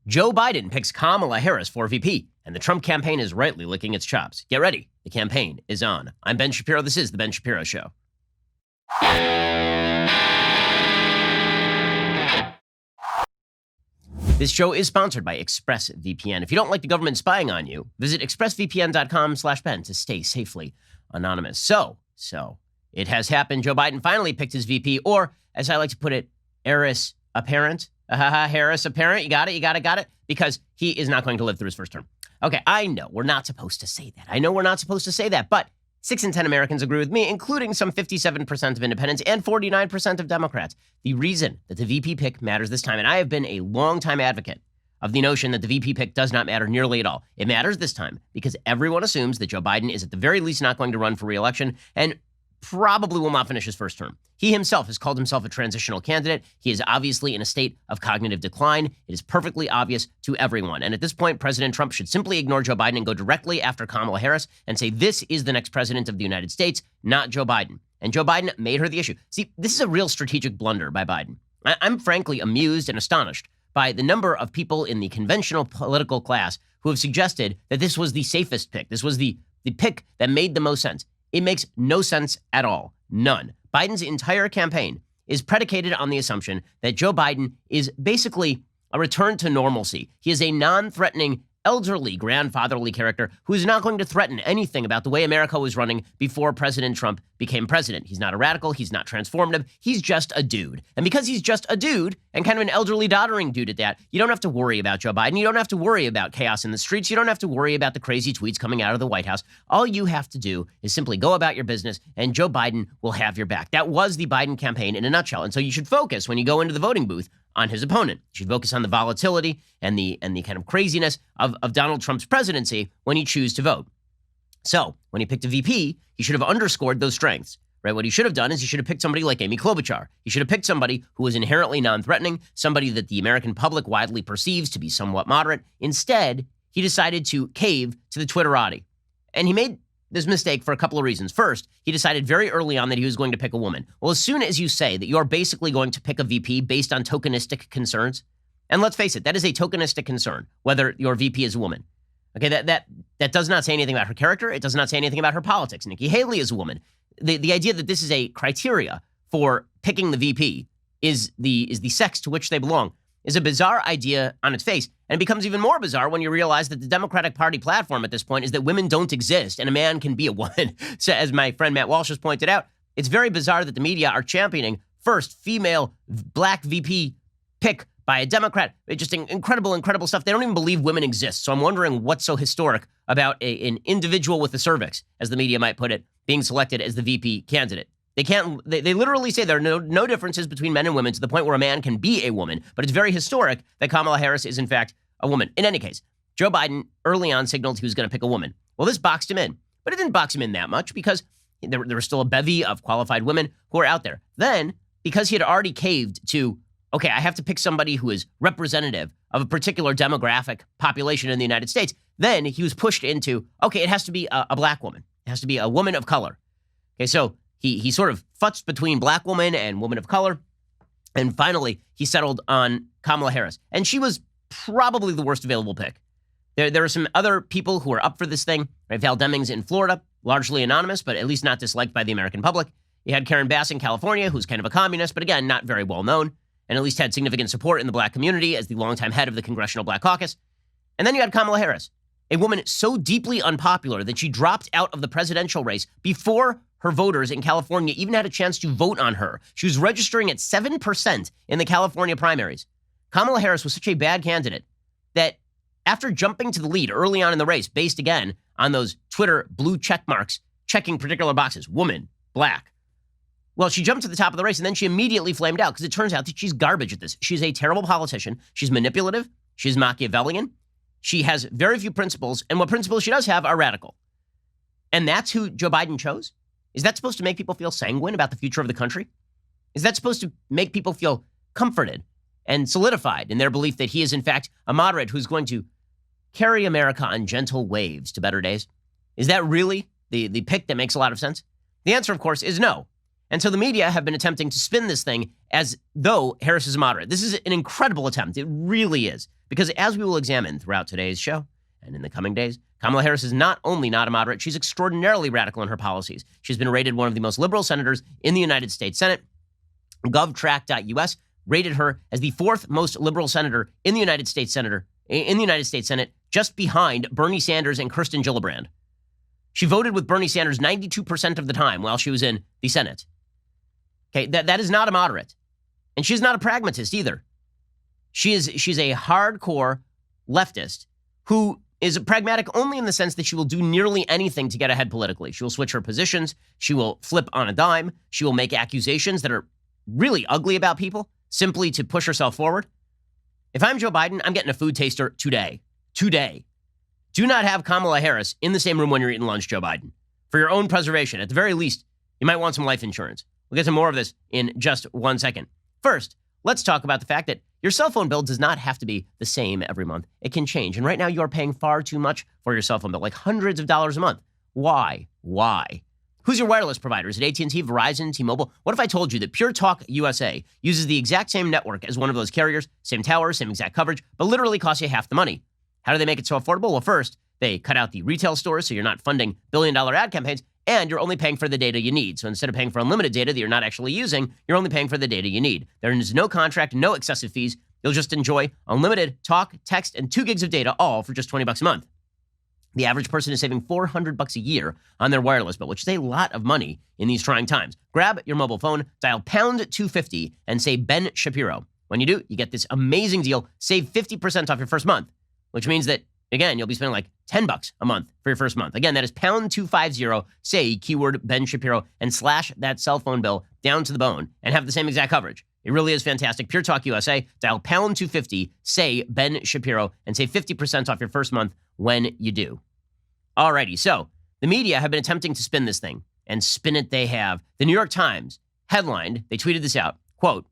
Joe Biden picks Kamala Harris for VP, and the Trump campaign is rightly licking its chops. Get ready. The campaign is on. I'm Ben Shapiro. This is The Ben Shapiro Show. This show is sponsored by ExpressVPN. If you don't like the government spying on you, visit expressvpn.com/Ben to stay safely anonymous. So it has happened. Joe Biden finally picked his VP, or as I like to put it, heiress apparent. Harris apparent. You got it. Because he is not going to live through his first term. Okay, I know we're not supposed to say that. But 6 in 10 Americans agree with me, including some 57% of independents and 49% of Democrats. The reason that the VP pick matters this time, and I have been a longtime advocate of the notion that the VP pick does not matter nearly at all. It matters this time because everyone assumes that Joe Biden is at the very least not going to run for re-election and probably will not finish his first term. He himself has called himself a transitional candidate. He is obviously in a state of cognitive decline. It is perfectly obvious to everyone. And at this point, President Trump should simply ignore Joe Biden and go directly after Kamala Harris and say, this is the next president of the United States, not Joe Biden. And Joe Biden made her the issue. See, this is a real strategic blunder by Biden. I'm frankly amused and astonished by the number of people in the conventional political class who have suggested that this was the safest pick. This was the pick that made the most sense. It makes no sense at all. None. Biden's entire campaign is predicated on the assumption that Joe Biden is basically a return to normalcy. He is a non-threatening, elderly, grandfatherly character who is not going to threaten anything about the way America was running before President Trump became president. He's not a radical. He's not transformative. He's just a dude. And because he's just a dude, and kind of an elderly, doddering dude at that, you don't have to worry about Joe Biden. You don't have to worry about chaos in the streets. You don't have to worry about the crazy tweets coming out of the White House. All you have to do is simply go about your business, and Joe Biden will have your back. That was the Biden campaign in a nutshell. And so you should focus when you go into the voting booth on his opponent. You should focus on the volatility and the kind of craziness of Donald Trump's presidency when you choose to vote. So when he picked a VP, he should have underscored those strengths, right? What he should have done is he should have picked somebody like Amy Klobuchar. He should have picked somebody who was inherently non-threatening, somebody that the American public widely perceives to be somewhat moderate. Instead, he decided to cave to the Twitterati. And he made this mistake for a couple of reasons. First, he decided very early on that he was going to pick a woman. Well, as soon as you say that you're basically going to pick a VP based on tokenistic concerns, and let's face it, that is a tokenistic concern, whether your VP is a woman. Okay, that does not say anything about her character. It does not say anything about her politics. Nikki Haley is a woman. The idea that this is a criteria for picking the VP is the sex to which they belong is a bizarre idea on its face. And it becomes even more bizarre when you realize that the Democratic Party platform at this point is that women don't exist and a man can be a woman. So as my friend Matt Walsh has pointed out, it's very bizarre that the media are championing first female black VP pick by a Democrat. It's just incredible stuff. They don't even believe women exist. So I'm wondering what's so historic about an individual with a cervix, as the media might put it, being selected as the VP candidate. They literally say there are no differences between men and women to the point where a man can be a woman, but it's very historic that Kamala Harris is in fact a woman. In any case, Joe Biden early on signaled he was going to pick a woman. Well, this boxed him in, but it didn't box him in that much because there was still a bevy of qualified women who are out there. Then, because he had already caved to, okay, I have to pick somebody who is representative of a particular demographic population in the United States, then he was pushed into, okay, it has to be a black woman. It has to be a woman of color. Okay, so he sort of futzed between black woman and woman of color. And finally, he settled on Kamala Harris. And she was probably the worst available pick. There are some other people who are up for this thing. Right? Val Demings in Florida, largely anonymous, but at least not disliked by the American public. You had Karen Bass in California, who's kind of a communist, but again, not very well known, and at least had significant support in the black community as the longtime head of the Congressional Black Caucus. And then you had Kamala Harris, a woman so deeply unpopular that she dropped out of the presidential race before her voters in California even had a chance to vote on her. She was registering at 7% in the California primaries. Kamala Harris was such a bad candidate that after jumping to the lead early on in the race, based again on those Twitter blue check marks, checking particular boxes, woman, black. Well, she jumped to the top of the race and then she immediately flamed out because it turns out that she's garbage at this. She's a terrible politician. She's manipulative. She's Machiavellian. She has very few principles. And what principles she does have are radical. And that's who Joe Biden chose? Is that supposed to make people feel sanguine about the future of the country? Is that supposed to make people feel comforted and solidified in their belief that he is, in fact, a moderate who's going to carry America on gentle waves to better days? Is that really the pick that makes a lot of sense? The answer, of course, is no. And so the media have been attempting to spin this thing as though Harris is a moderate. This is an incredible attempt. It really is. Because as we will examine throughout today's show and in the coming days, Kamala Harris is not only not a moderate, she's extraordinarily radical in her policies. She's been rated one of the most liberal senators in the United States Senate. GovTrack.us rated her as the fourth most liberal senator in the United States Senate, just behind Bernie Sanders and Kirsten Gillibrand. She voted with Bernie Sanders 92% of the time while she was in the Senate. Okay, that is not a moderate. And she's not a pragmatist either. She's a hardcore leftist who is pragmatic only in the sense that she will do nearly anything to get ahead politically. She will switch her positions. She will flip on a dime. She will make accusations that are really ugly about people simply to push herself forward. If I'm Joe Biden, I'm getting a food taster today. Today. Do not have Kamala Harris in the same room when you're eating lunch, Joe Biden. For your own preservation, at the very least, you might want some life insurance. We'll get to more of this in just 1 second. First, let's talk about the fact that your cell phone bill does not have to be the same every month. It can change. And right now, you are paying far too much for your cell phone bill, like hundreds of dollars a month. Why? Who's your wireless provider? Is it AT&T, Verizon, T-Mobile? What if I told you that Pure Talk USA uses the exact same network as one of those carriers, same tower, same exact coverage, but literally costs you half the money? How do they make it so affordable? Well, first, they cut out the retail stores so you're not funding billion-dollar ad campaigns, and you're only paying for the data you need. So instead of paying for unlimited data that you're not actually using, you're only paying for the data you need. There is no contract, no excessive fees. You'll just enjoy unlimited talk, text, and 2 gigs of data, all for just $20 a month. The average person is saving $400 a year on their wireless bill, which is a lot of money in these trying times. Grab your mobile phone, dial pound 250, and say Ben Shapiro. When you do, you get this amazing deal. Save 50% off your first month, which means that, again, you'll be spending like $10 a month for your first month. Again, that is pound 250, say keyword Ben Shapiro, and slash that cell phone bill down to the bone and have the same exact coverage. It really is fantastic. Pure Talk USA, dial pound 250, say Ben Shapiro, and save 50% off your first month when you do. Alrighty, so the media have been attempting to spin this thing, and spin it they have. The New York Times headlined, they tweeted this out, quote,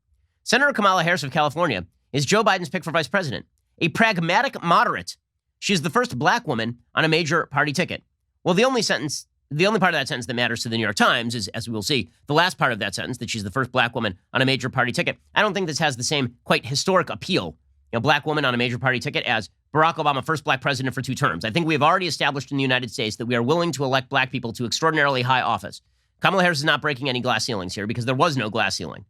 Senator Kamala Harris of California is Joe Biden's pick for vice president, a pragmatic moderate. She is the first black woman on a major party ticket. Well, the only part of that sentence that matters to the New York Times is, as we will see, the last part of that sentence, that she's the first black woman on a major party ticket. I don't think this has the same quite historic appeal, black woman on a major party ticket, as Barack Obama, first black president for 2 terms. I think we have already established in the United States that we are willing to elect black people to extraordinarily high office. Kamala Harris is not breaking any glass ceilings here because there was no glass ceiling.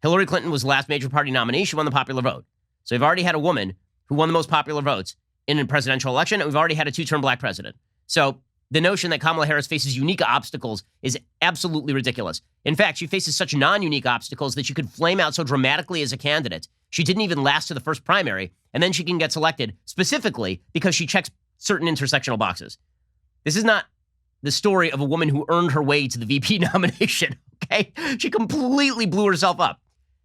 Hillary Clinton was the last major party nominee. She won the popular vote. So we've already had a woman who won the most popular votes in a presidential election, and we've already had a 2-term black president. So the notion that Kamala Harris faces unique obstacles is absolutely ridiculous. In fact, she faces such non-unique obstacles that she could flame out so dramatically as a candidate. She didn't even last to the first primary, and then she can get selected specifically because she checks certain intersectional boxes. This is not the story of a woman who earned her way to the VP nomination, okay? She completely blew herself up.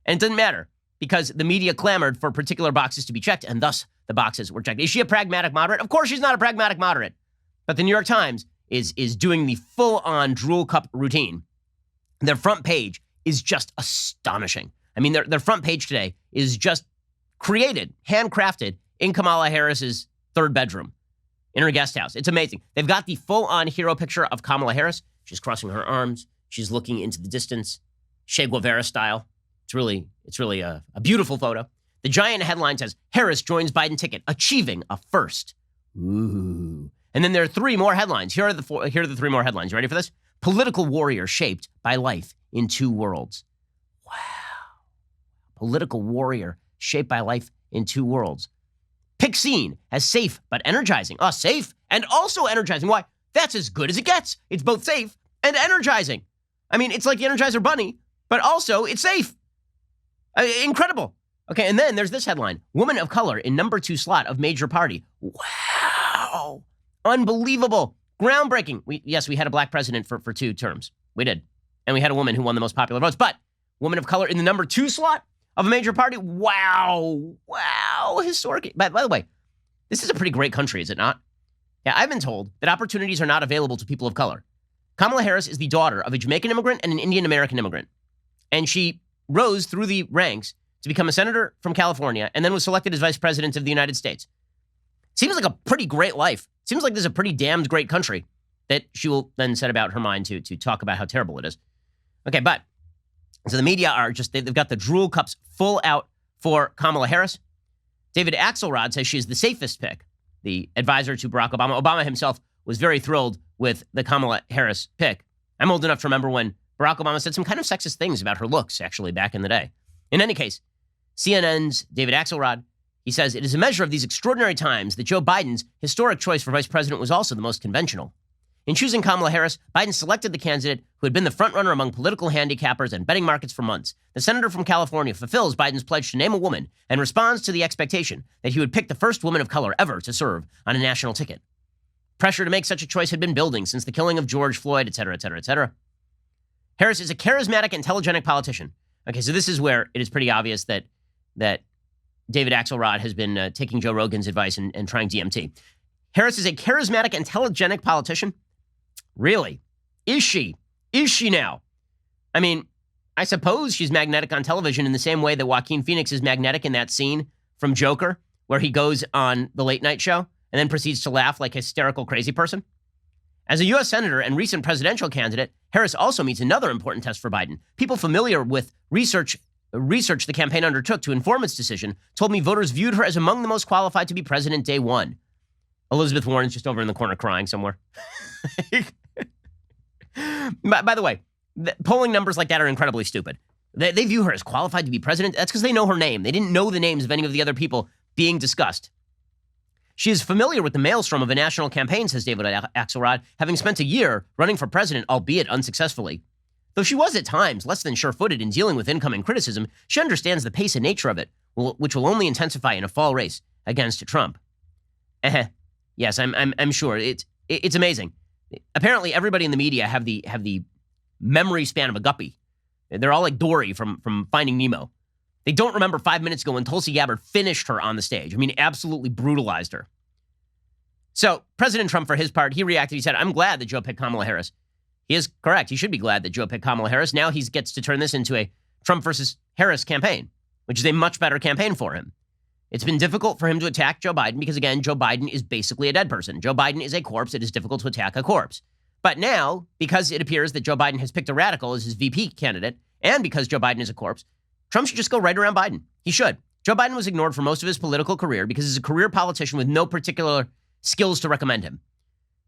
And it doesn't matter because the media clamored for particular boxes to be checked, and thus the boxes were checked. Is she a pragmatic moderate? Of course she's not a pragmatic moderate. But the New York Times is doing the full-on drool cup routine. Their front page is just astonishing. I mean, their front page today is just created, handcrafted in Kamala Harris's 3rd bedroom in her guest house. It's amazing. They've got the full-on hero picture of Kamala Harris. She's crossing her arms. She's looking into the distance, Che Guevara style. It's really a beautiful photo. The giant headline says, Harris joins Biden ticket, achieving a first. Ooh. And then there are 3 more headlines. Here are the 3 more headlines. You ready for this? Political warrior shaped by life in 2 worlds. Wow. Political warrior shaped by life in 2 worlds. Pick scene as safe but energizing. Safe and also energizing. Why? That's as good as it gets. It's both safe and energizing. I mean, it's like the Energizer Bunny, but also it's safe. Incredible. Okay, and then there's this headline. Woman of color in number 2 slot of major party. Wow. Unbelievable. Groundbreaking. We had a black president for 2 terms. We did. And we had a woman who won the most popular votes. But woman of color in the number 2 slot of a major party. Wow. Historic. By the way, this is a pretty great country, is it not? Yeah, I've been told that opportunities are not available to people of color. Kamala Harris is the daughter of a Jamaican immigrant and an Indian American immigrant. And she rose through the ranks to become a senator from California and then was selected as vice president of the United States. Seems like a pretty great life. Seems like this is a pretty damned great country that she will then set about her mind to talk about how terrible it is. Okay, but so the media are just, they've got the drool cups full out for Kamala Harris. David Axelrod says she's the safest pick, the advisor to Barack Obama. Obama himself was very thrilled with the Kamala Harris pick. I'm old enough to remember when Barack Obama said some kind of sexist things about her looks, actually, back in the day. In any case, CNN's David Axelrod, he says, it is a measure of these extraordinary times that Joe Biden's historic choice for vice president was also the most conventional. In choosing Kamala Harris, Biden selected the candidate who had been the frontrunner among political handicappers and betting markets for months. The senator from California fulfills Biden's pledge to name a woman and responds to the expectation that he would pick the first woman of color ever to serve on a national ticket. Pressure to make such a choice had been building since the killing of George Floyd, et cetera, et cetera, et cetera. Harris is a charismatic, intelligent politician. Okay, so this is where it is pretty obvious that David Axelrod has been taking Joe Rogan's advice and trying DMT. Harris is a charismatic, intelligent politician. Really? Is she? Is she now? I mean, I suppose she's magnetic on television in the same way that Joaquin Phoenix is magnetic in that scene from Joker, where he goes on the late night show and then proceeds to laugh like a hysterical crazy person. As a U.S. Senator and recent presidential candidate, Harris also meets another important test for Biden. People familiar with research the campaign undertook to inform its decision told me voters viewed her as among the most qualified to be president day one. Elizabeth Warren's just over in the corner crying somewhere. By the way, polling numbers like that are incredibly stupid. They view her as qualified to be president. That's because they know her name. They didn't know the names of any of the other people being discussed. She is familiar with the maelstrom of a national campaign, says David Axelrod, having spent a year running for president, albeit unsuccessfully. Though she was at times less than sure-footed in dealing with incoming criticism, she understands the pace and nature of it, which will only intensify in a fall race against Trump. Yes, I'm sure. It's amazing. Apparently, everybody in the media have the memory span of a guppy. They're all like Dory from Finding Nemo. They don't remember 5 minutes ago when Tulsi Gabbard finished her on the stage. I mean, absolutely brutalized her. So President Trump, for his part, he reacted. He said, I'm glad that Joe picked Kamala Harris. He is correct. He should be glad that Joe picked Kamala Harris. Now he gets to turn this into a Trump versus Harris campaign, which is a much better campaign for him. It's been difficult for him to attack Joe Biden because, again, Joe Biden is basically a dead person. Joe Biden is a corpse. It is difficult to attack a corpse. But now, because it appears that Joe Biden has picked a radical as his VP candidate, and because Joe Biden is a corpse, Trump should just go right around Biden. He should. Joe Biden was ignored for most of his political career because he's a career politician with no particular skills to recommend him.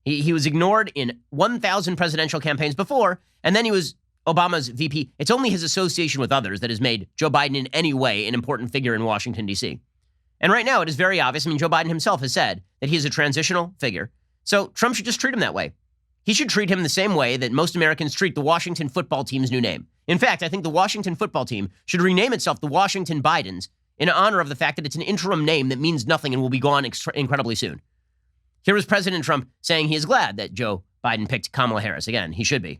He was ignored in 1,000 presidential campaigns before, and then he was Obama's VP. It's only his association with others that has made Joe Biden in any way an important figure in Washington, D.C. And right now, it is very obvious. I mean, Joe Biden himself has said that he is a transitional figure. So Trump should just treat him that way. He should treat him the same way that most Americans treat the Washington football team's new name. In fact, I think the Washington football team should rename itself the Washington Bidens in honor of the fact that it's an interim name that means nothing and will be gone incredibly soon. Here was President Trump saying he is glad that Joe Biden picked Kamala Harris. Again, he should be.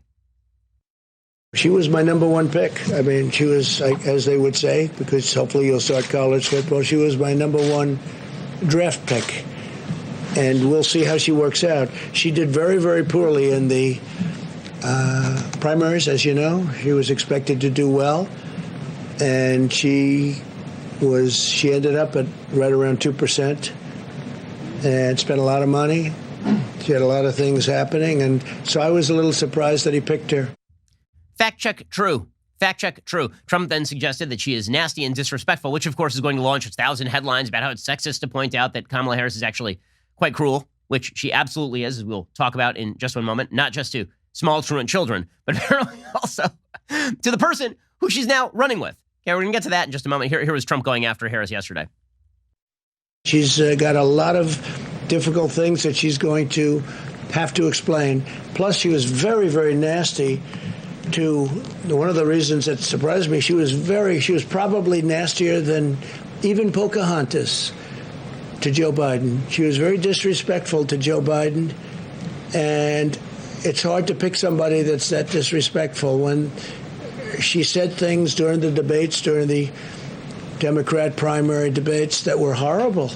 She was my number one pick. I mean, she was, as they would say, because hopefully you'll start college football, she was my number one draft pick. And we'll see how she works out. She did very, very poorly in the primaries, as you know. She was expected to do well. And she ended up at right around 2% and spent a lot of money. She had a lot of things happening. And so I was a little surprised that he picked her. Fact check true. Fact check true. Trump then suggested that she is nasty and disrespectful, which of course is going to launch 1,000 headlines about how it's sexist to point out that Kamala Harris is actually quite cruel, which she absolutely is, as we'll talk about in just one moment, not just to small truant children, but apparently also to the person who she's now running with. Okay, we're going to get to that in just a moment. Here was Trump going after Harris yesterday. She's got a lot of difficult things that she's going to have to explain. Plus, she was very, very nasty to one of the reasons that surprised me. She was probably nastier than even Pocahontas to Joe Biden. She was very disrespectful to Joe Biden, and it's hard to pick somebody that's that disrespectful. When she said things during the debates, during the Democrat primary debates, that were horrible.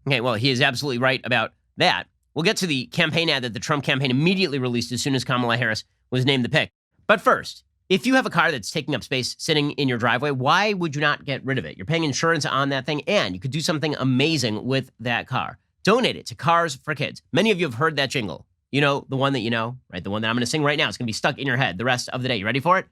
Okay, well, he is absolutely right about that. We'll get to the campaign ad that the Trump campaign immediately released as soon as Kamala Harris was named the pick. But first, if you have a car that's taking up space sitting in your driveway, why would you not get rid of it? You're paying insurance on that thing, and you could do something amazing with that car. Donate it to Cars for Kids. Many of you have heard that jingle. You know, the one that you know, right? The one that I'm going to sing right now. It's going to be stuck in your head the rest of the day. You ready for it?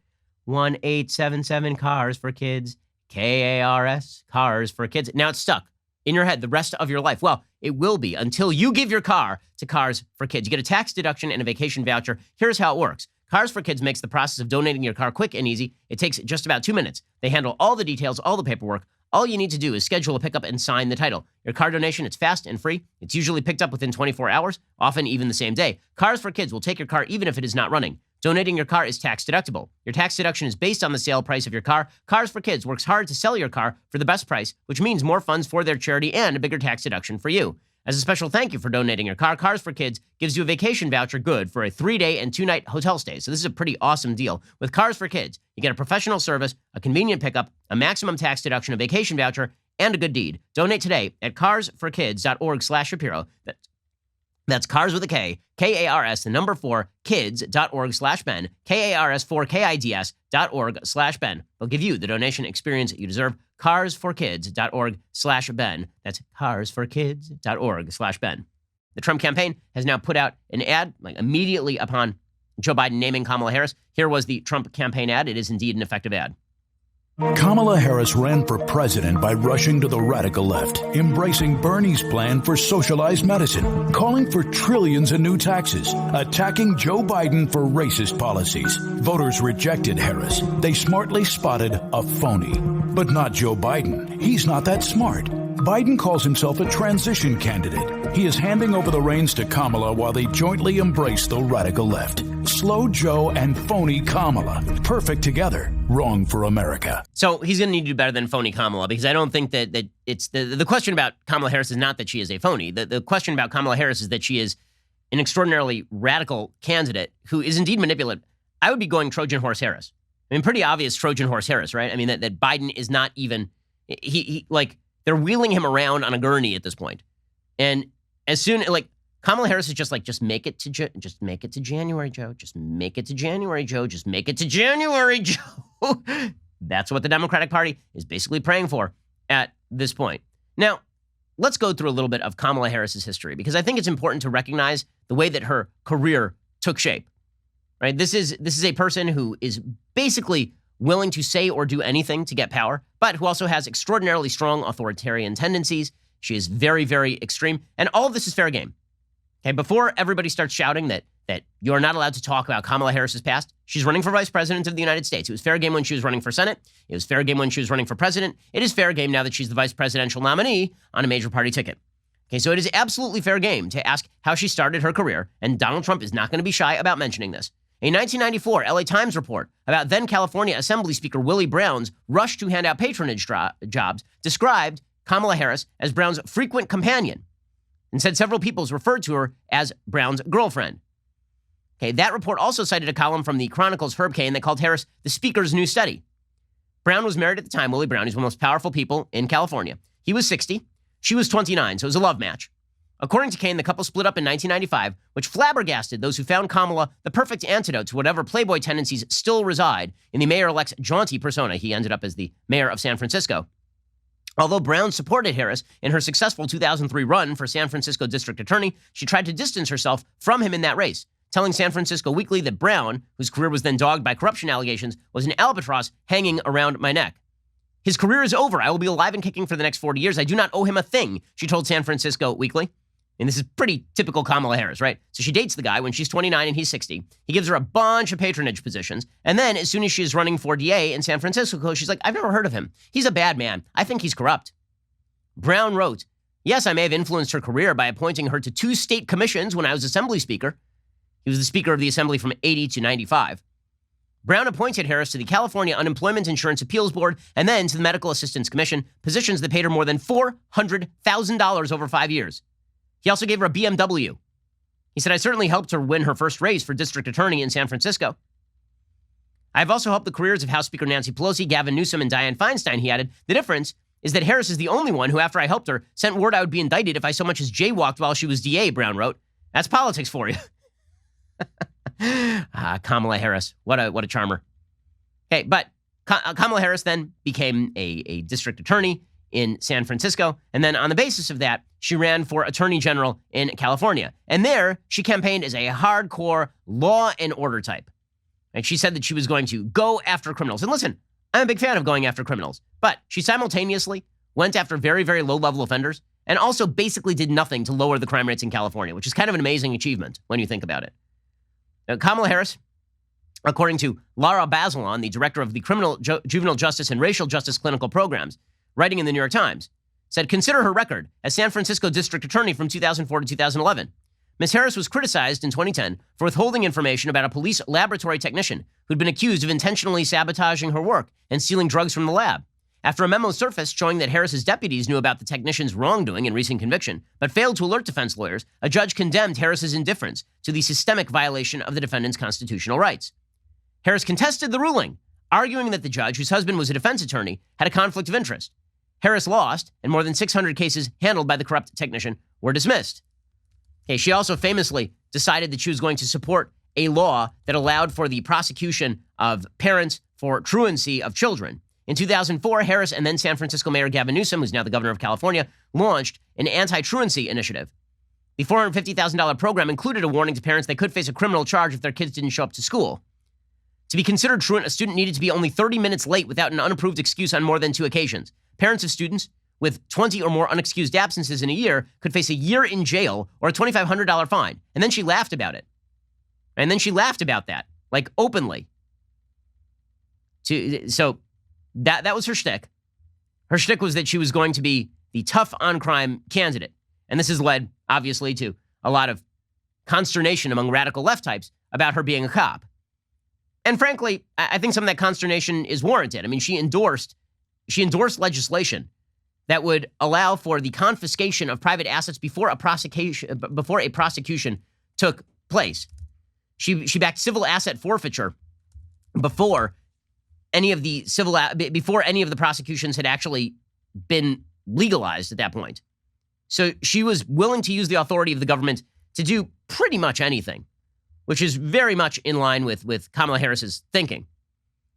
1-877 Cars for Kids. K-A-R-S, Cars for Kids. Now it's stuck in your head the rest of your life. Well, it will be until you give your car to Cars for Kids. You get a tax deduction and a vacation voucher. Here's how it works. Cars for Kids makes the process of donating your car quick and easy. It takes just about 2 minutes. They handle all the details, all the paperwork. All you need to do is schedule a pickup and sign the title. Your car donation, it's fast and free. It's usually picked up within 24 hours, often even the same day. Cars for Kids will take your car even if it is not running. Donating your car is tax deductible. Your tax deduction is based on the sale price of your car. Cars for Kids works hard to sell your car for the best price, which means more funds for their charity and a bigger tax deduction for you. As a special thank you for donating your car, Cars for Kids gives you a vacation voucher good for a 3-day and 2-night hotel stay. So this is a pretty awesome deal. With Cars for Kids, you get a professional service, a convenient pickup, a maximum tax deduction, a vacation voucher, and a good deed. Donate today at carsforkids.org/Shapiro. That's Cars with a K, K-A-R-S, the number 4, kids.org/Ben, KARS4KIDS.org/Ben. They'll give you the donation experience you deserve. Carsforkids.org/Ben. That's carsforkids.org/Ben. The Trump campaign has now put out an ad, immediately upon Joe Biden naming Kamala Harris. Here was the Trump campaign ad. It is indeed an effective ad. Kamala Harris ran for president by rushing to the radical left, embracing Bernie's plan for socialized medicine, calling for trillions in new taxes, attacking Joe Biden for racist policies. Voters rejected Harris. They smartly spotted a phony. But not Joe Biden. He's not that smart. Biden calls himself a transition candidate. He is handing over the reins to Kamala while they jointly embrace the radical left. Slow Joe and phony Kamala. Perfect together. Wrong for America. So he's going to need to do better than phony Kamala, because I don't think that it's the question about Kamala Harris is not that she is a phony. The question about Kamala Harris is that she is an extraordinarily radical candidate who is indeed manipulative. I would be going Trojan horse Harris. I mean, pretty obvious Trojan horse Harris, right? I mean, that Biden is not even, they're wheeling him around on a gurney at this point. And as soon, Kamala Harris is just make it to January, Joe. Just make it to January, Joe. Just make it to January, Joe. That's what the Democratic Party is basically praying for at this point. Now, let's go through a little bit of Kamala Harris's history, because I think it's important to recognize the way that her career took shape. Right? This is a person who is basically willing to say or do anything to get power, but who also has extraordinarily strong authoritarian tendencies. She is very, very extreme, and all of this is fair game. Okay, before everybody starts shouting that you're not allowed to talk about Kamala Harris's past, she's running for vice president of the United States. It was fair game when she was running for Senate. It was fair game when she was running for president. It is fair game now that she's the vice presidential nominee on a major party ticket. Okay, so it is absolutely fair game to ask how she started her career, and Donald Trump is not going to be shy about mentioning this. A 1994 LA Times report about then California Assembly Speaker Willie Brown's rush to hand out patronage jobs described Kamala Harris as Brown's frequent companion and said several people referred to her as Brown's girlfriend. Okay, that report also cited a column from the Chronicle's Herb Cain that called Harris the speaker's new study. Brown was married at the time. Willie Brown, he's one of the most powerful people in California. He was 60. She was 29, so it was a love match. According to Cain, the couple split up in 1995, which flabbergasted those who found Kamala the perfect antidote to whatever playboy tendencies still reside in the mayor-elect's jaunty persona. He ended up as the mayor of San Francisco. Although Brown supported Harris in her successful 2003 run for San Francisco district attorney, she tried to distance herself from him in that race, telling San Francisco Weekly that Brown, whose career was then dogged by corruption allegations, was an albatross hanging around my neck. His career is over. I will be alive and kicking for the next 40 years. I do not owe him a thing, she told San Francisco Weekly. And this is pretty typical Kamala Harris, right? So she dates the guy when she's 29 and he's 60. He gives her a bunch of patronage positions. And then as soon as she is running for DA in San Francisco, she's like, I've never heard of him. He's a bad man. I think he's corrupt. Brown wrote, yes, I may have influenced her career by appointing her to 2 state commissions when I was Assembly Speaker. He was the Speaker of the Assembly from 80 to 95. Brown appointed Harris to the California Unemployment Insurance Appeals Board and then to the Medical Assistance Commission, positions that paid her more than $400,000 over 5 years. He also gave her a BMW. He said, I certainly helped her win her first race for district attorney in San Francisco. I've also helped the careers of House Speaker Nancy Pelosi, Gavin Newsom, and Dianne Feinstein, he added. The difference is that Harris is the only one who, after I helped her, sent word I would be indicted if I so much as jaywalked while she was DA, Brown wrote. That's politics for you. Kamala Harris. What a charmer. Okay, but Kamala Harris then became a district attorney in San Francisco. And then on the basis of that, she ran for attorney general in California. And there, she campaigned as a hardcore law and order type. And she said that she was going to go after criminals. And listen, I'm a big fan of going after criminals, but she simultaneously went after very, very low-level offenders and also basically did nothing to lower the crime rates in California, which is kind of an amazing achievement when you think about it. Now, Kamala Harris, according to Lara Bazelon, the director of the Criminal Juvenile Justice and Racial Justice Clinical Programs, writing in the New York Times, said, consider her record as San Francisco District Attorney from 2004 to 2011. Ms. Harris was criticized in 2010 for withholding information about a police laboratory technician who'd been accused of intentionally sabotaging her work and stealing drugs from the lab. After a memo surfaced showing that Harris's deputies knew about the technician's wrongdoing and recent conviction, but failed to alert defense lawyers, a judge condemned Harris's indifference to the systemic violation of the defendant's constitutional rights. Harris contested the ruling, arguing that the judge, whose husband was a defense attorney, had a conflict of interest. Harris lost, and more than 600 cases handled by the corrupt technician were dismissed. Okay, she also famously decided that she was going to support a law that allowed for the prosecution of parents for truancy of children. In 2004, Harris and then San Francisco Mayor Gavin Newsom, who's now the governor of California, launched an anti-truancy initiative. The $450,000 program included a warning to parents they could face a criminal charge if their kids didn't show up to school. To be considered truant, a student needed to be only 30 minutes late without an unapproved excuse on more than 2 occasions. Parents of students with 20 or more unexcused absences in a year could face a year in jail or a $2,500 fine. And then she laughed about it. And then she laughed about that, like openly. So that was her shtick. Her shtick was that she was going to be the tough on crime candidate. And this has led, obviously, to a lot of consternation among radical left types about her being a cop. And frankly, I think some of that consternation is warranted. I mean, she endorsed legislation that would allow for the confiscation of private assets before a prosecution took place. She backed civil asset forfeiture before any of the prosecutions had actually been legalized at that point. So she was willing to use the authority of the government to do pretty much anything, which is very much in line with Kamala Harris's thinking.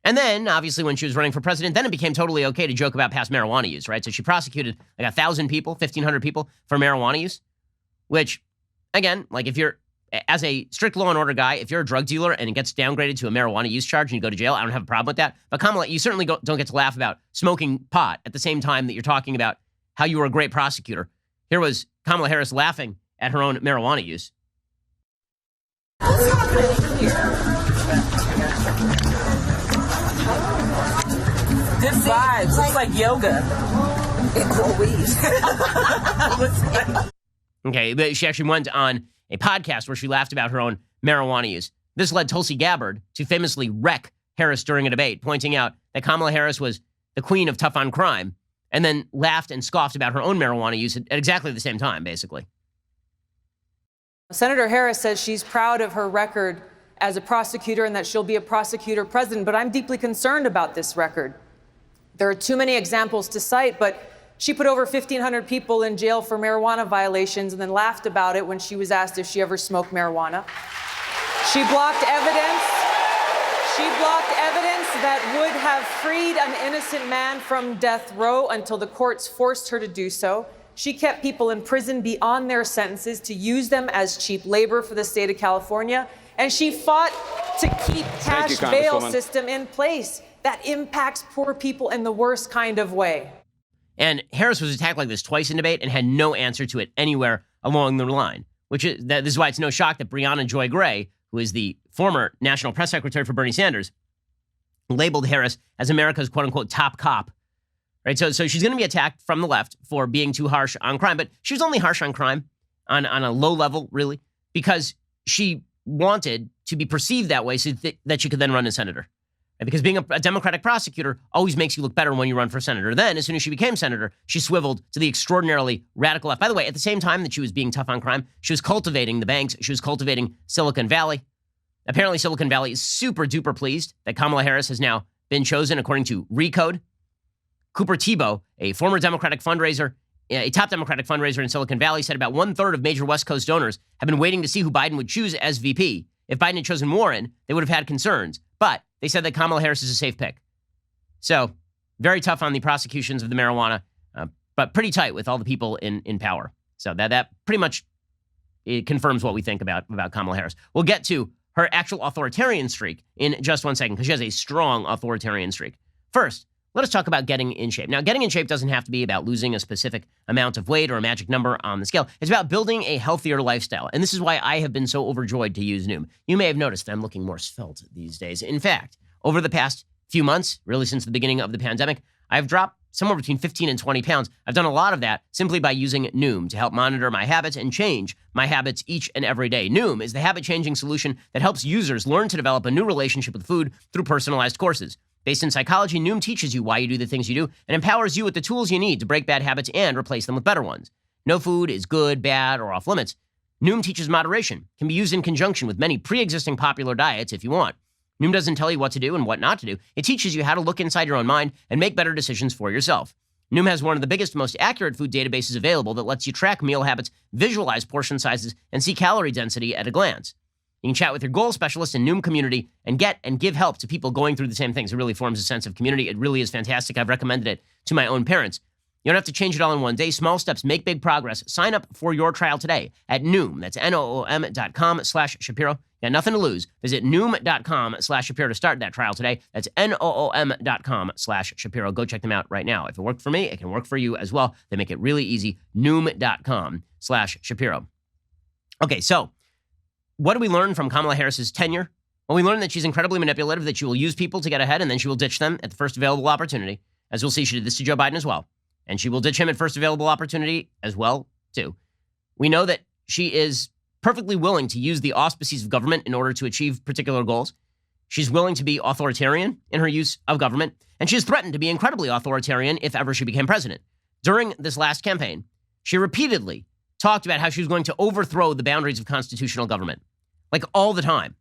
And then, obviously, when she was running for president, then it became totally okay to joke about past marijuana use, right? So she prosecuted like 1,000 people, 1,500 people for marijuana use, which, again, like if you're, as a strict law and order guy, if you're a drug dealer and it gets downgraded to a marijuana use charge and you go to jail, I don't have a problem with that. But Kamala, you certainly don't get to laugh about smoking pot at the same time that you're talking about how you were a great prosecutor. Here was Kamala Harris laughing at her own marijuana use. Good vibes. Looks like yoga. Okay, but she actually went on a podcast where she laughed about her own marijuana use. This led Tulsi Gabbard to famously wreck Harris during a debate, pointing out that Kamala Harris was the queen of tough on crime, and then laughed and scoffed about her own marijuana use at exactly the same time, basically. Senator Harris says she's proud of her record as a prosecutor and that she'll be a prosecutor president, but I'm deeply concerned about this record. There are too many examples to cite, but she put over 1,500 people in jail for marijuana violations and then laughed about it when she was asked if she ever smoked marijuana. She blocked evidence. She blocked evidence that would have freed an innocent man from death row until the courts forced her to do so. She kept people in prison beyond their sentences to use them as cheap labor for the state of California. And she fought to keep cash bail system in place that impacts poor people in the worst kind of way. And Harris was attacked like this twice in debate and had no answer to it anywhere along the line, which is this is why it's no shock that Breonna Joy Gray, who is the former national press secretary for Bernie Sanders, labeled Harris as America's quote unquote top cop. Right. So she's going to be attacked from the left for being too harsh on crime, but she was only harsh on crime on a low level, really, because she wanted to be perceived that way so that she could then run as senator. Right? Because being a Democratic prosecutor always makes you look better when you run for senator. Then, as soon as she became senator, she swiveled to the extraordinarily radical left. By the way, at the same time that she was being tough on crime, she was cultivating the banks. She was cultivating Silicon Valley. Apparently, Silicon Valley is super duper pleased that Kamala Harris has now been chosen, according to Recode. Cooper Thibault, a former Democratic fundraiser, a top Democratic fundraiser in Silicon Valley, said about 1/3 of major West Coast donors have been waiting to see who Biden would choose as VP. If Biden had chosen Warren, they would have had concerns. But they said that Kamala Harris is a safe pick. So very tough on the prosecutions of the marijuana, but pretty tight with all the people in power. So that pretty much it confirms what we think about Kamala Harris. We'll get to her actual authoritarian streak in just one second, because she has a strong authoritarian streak. First, let us talk about getting in shape. Now, getting in shape doesn't have to be about losing a specific amount of weight or a magic number on the scale. It's about building a healthier lifestyle. And this is why I have been so overjoyed to use Noom. You may have noticed that I'm looking more svelte these days. In fact, over the past few months, really since the beginning of the pandemic, I've dropped somewhere between 15 and 20 pounds. I've done a lot of that simply by using Noom to help monitor my habits and change my habits each and every day. Noom is the habit-changing solution that helps users learn to develop a new relationship with food through personalized courses. Based in psychology, Noom teaches you why you do the things you do and empowers you with the tools you need to break bad habits and replace them with better ones. No food is good, bad, or off limits. Noom teaches moderation, can be used in conjunction with many pre-existing popular diets if you want. Noom doesn't tell you what to do and what not to do. It teaches you how to look inside your own mind and make better decisions for yourself. Noom has one of the biggest, most accurate food databases available that lets you track meal habits, visualize portion sizes, and see calorie density at a glance. You can chat with your goal specialist in Noom community and get and give help to people going through the same things. It really forms a sense of community. It really is fantastic. I've recommended it to my own parents. You don't have to change it all in one day. Small steps make big progress. Sign up for your trial today at Noom. That's Noom.com/Shapiro. You got nothing to lose. Visit Noom.com/Shapiro to start that trial today. That's Noom.com/Shapiro. Go check them out right now. If it worked for me, it can work for you as well. They make it really easy. Noom.com/Shapiro. Okay, so what do we learn from Kamala Harris's tenure? Well, we learned that she's incredibly manipulative, that she will use people to get ahead, and then she will ditch them at the first available opportunity. As we'll see, she did this to Joe Biden as well. And she will ditch him at first available opportunity as well, too. We know that she is perfectly willing to use the auspices of government in order to achieve particular goals. She's willing to be authoritarian in her use of government, and she has threatened to be incredibly authoritarian if ever she became president. During this last campaign, she repeatedly talked about how she was going to overthrow the boundaries of constitutional government, like all the time.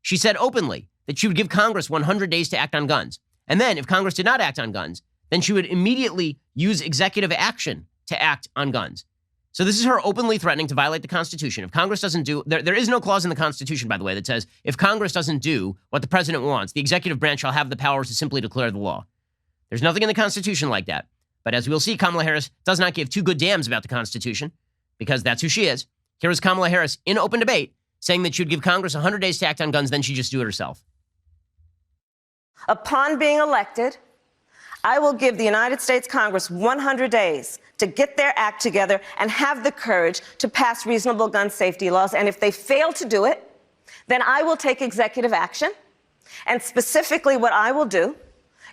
She said openly that she would give Congress 100 days to act on guns. And then if Congress did not act on guns, then she would immediately use executive action to act on guns. So this is her openly threatening to violate the Constitution. If Congress doesn't do, there is no clause in the Constitution, by the way, that says if Congress doesn't do what the president wants, the executive branch shall have the power to simply declare the law. There's nothing in the Constitution like that. But as we'll see, Kamala Harris does not give two good damns about the Constitution, because that's who she is. Here is Kamala Harris in open debate saying that she would give Congress 100 days to act on guns, then she'd just do it herself. Upon being elected, I will give the United States Congress 100 days to get their act together and have the courage to pass reasonable gun safety laws. And if they fail to do it, then I will take executive action. And specifically what I will do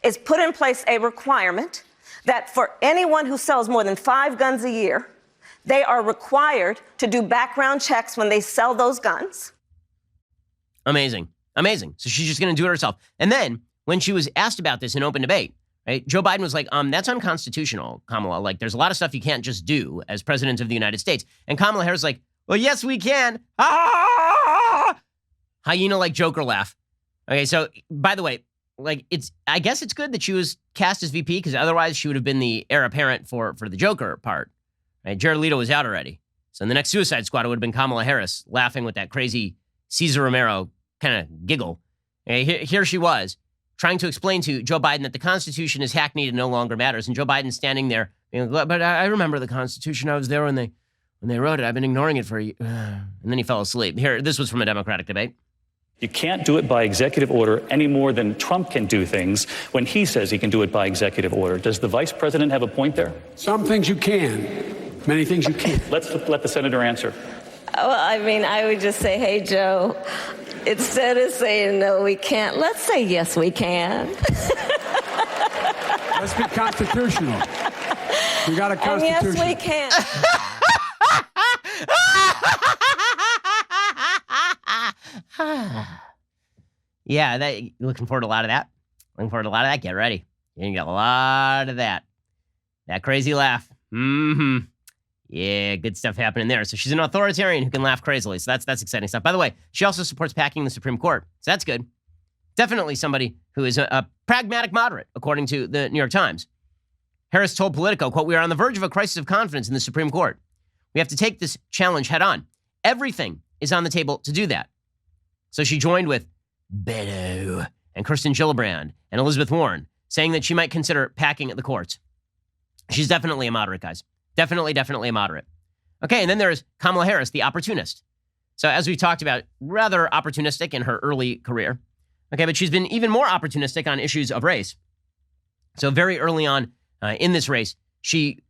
is put in place a requirement that for anyone who sells more than 5 guns a year, they are required to do background checks when they sell those guns. Amazing. Amazing. So she's just going to do it herself. And then when she was asked about this in open debate, right, Joe Biden was like, that's unconstitutional, Kamala. Like, there's a lot of stuff you can't just do as president of the United States. And Kamala Harris is like, well, yes, we can. Hyena-like Joker laugh. Okay, so by the way, like, I guess it's good that she was cast as VP, because otherwise she would have been the heir apparent for the Joker part. Right? Jared Leto was out already. So in the next Suicide Squad, it would have been Kamala Harris laughing with that crazy Cesar Romero kind of giggle. Here she was, trying to explain to Joe Biden that the Constitution is hackneyed and no longer matters. And Joe Biden standing there, being like, but I remember the Constitution. I was there when they wrote it. I've been ignoring it for a year. And then he fell asleep. Here, this was from a Democratic debate. You can't do it by executive order any more than Trump can do things when he says he can do it by executive order. Does the vice president have a point there? Some things you can. Many things you can't. Let's let the senator answer. Well, I mean, I would just say, hey, Joe, instead of saying no, we can't, let's say yes, we can. Let's be constitutional. We got a constitution. And yes, we can. Yeah, looking forward to a lot of that. Looking forward to a lot of that. Get ready. You're going to get a lot of that. That crazy laugh. Mm-hmm. Yeah, good stuff happening there. So she's an authoritarian who can laugh crazily. So that's exciting stuff. By the way, she also supports packing the Supreme Court. So that's good. Definitely somebody who is a pragmatic moderate, according to the New York Times. Harris told Politico, quote, "We are on the verge of a crisis of confidence in the Supreme Court. We have to take this challenge head on. Everything is on the table to do that." So she joined with Beto and Kirsten Gillibrand and Elizabeth Warren, saying that she might consider packing the courts. She's definitely a moderate, guys. Definitely a moderate. Okay, and then there's Kamala Harris, the opportunist. So as we talked about, rather opportunistic in her early career. Okay, but she's been even more opportunistic on issues of race. So very early on in this race, she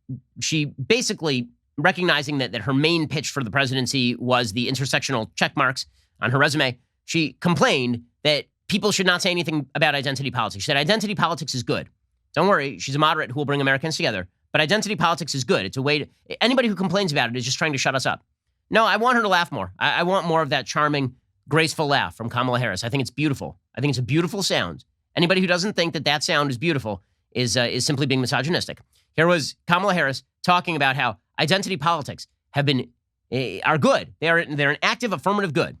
basically, recognizing that her main pitch for the presidency was the intersectional check marks on her resume, she complained that people should not say anything about identity politics. She said identity politics is good. Don't worry, she's a moderate who will bring Americans together. But identity politics is good. It's a way to, anybody who complains about it is just trying to shut us up. No, I want her to laugh more. I want more of that charming, graceful laugh from Kamala Harris. I think it's beautiful. I think it's a beautiful sound. Anybody who doesn't think that sound is beautiful is simply being misogynistic. Here was Kamala Harris talking about how identity politics are good. They're an active affirmative good.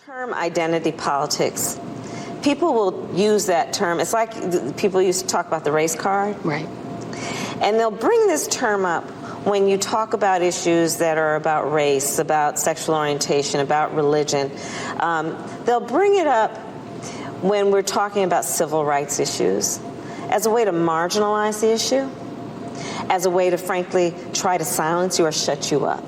Term identity politics. People will use that term. It's like people used to talk about the race card. Right. And they'll bring this term up when you talk about issues that are about race, about sexual orientation, about religion. They'll bring it up when we're talking about civil rights issues as a way to marginalize the issue, as a way to, frankly, try to silence you or shut you up.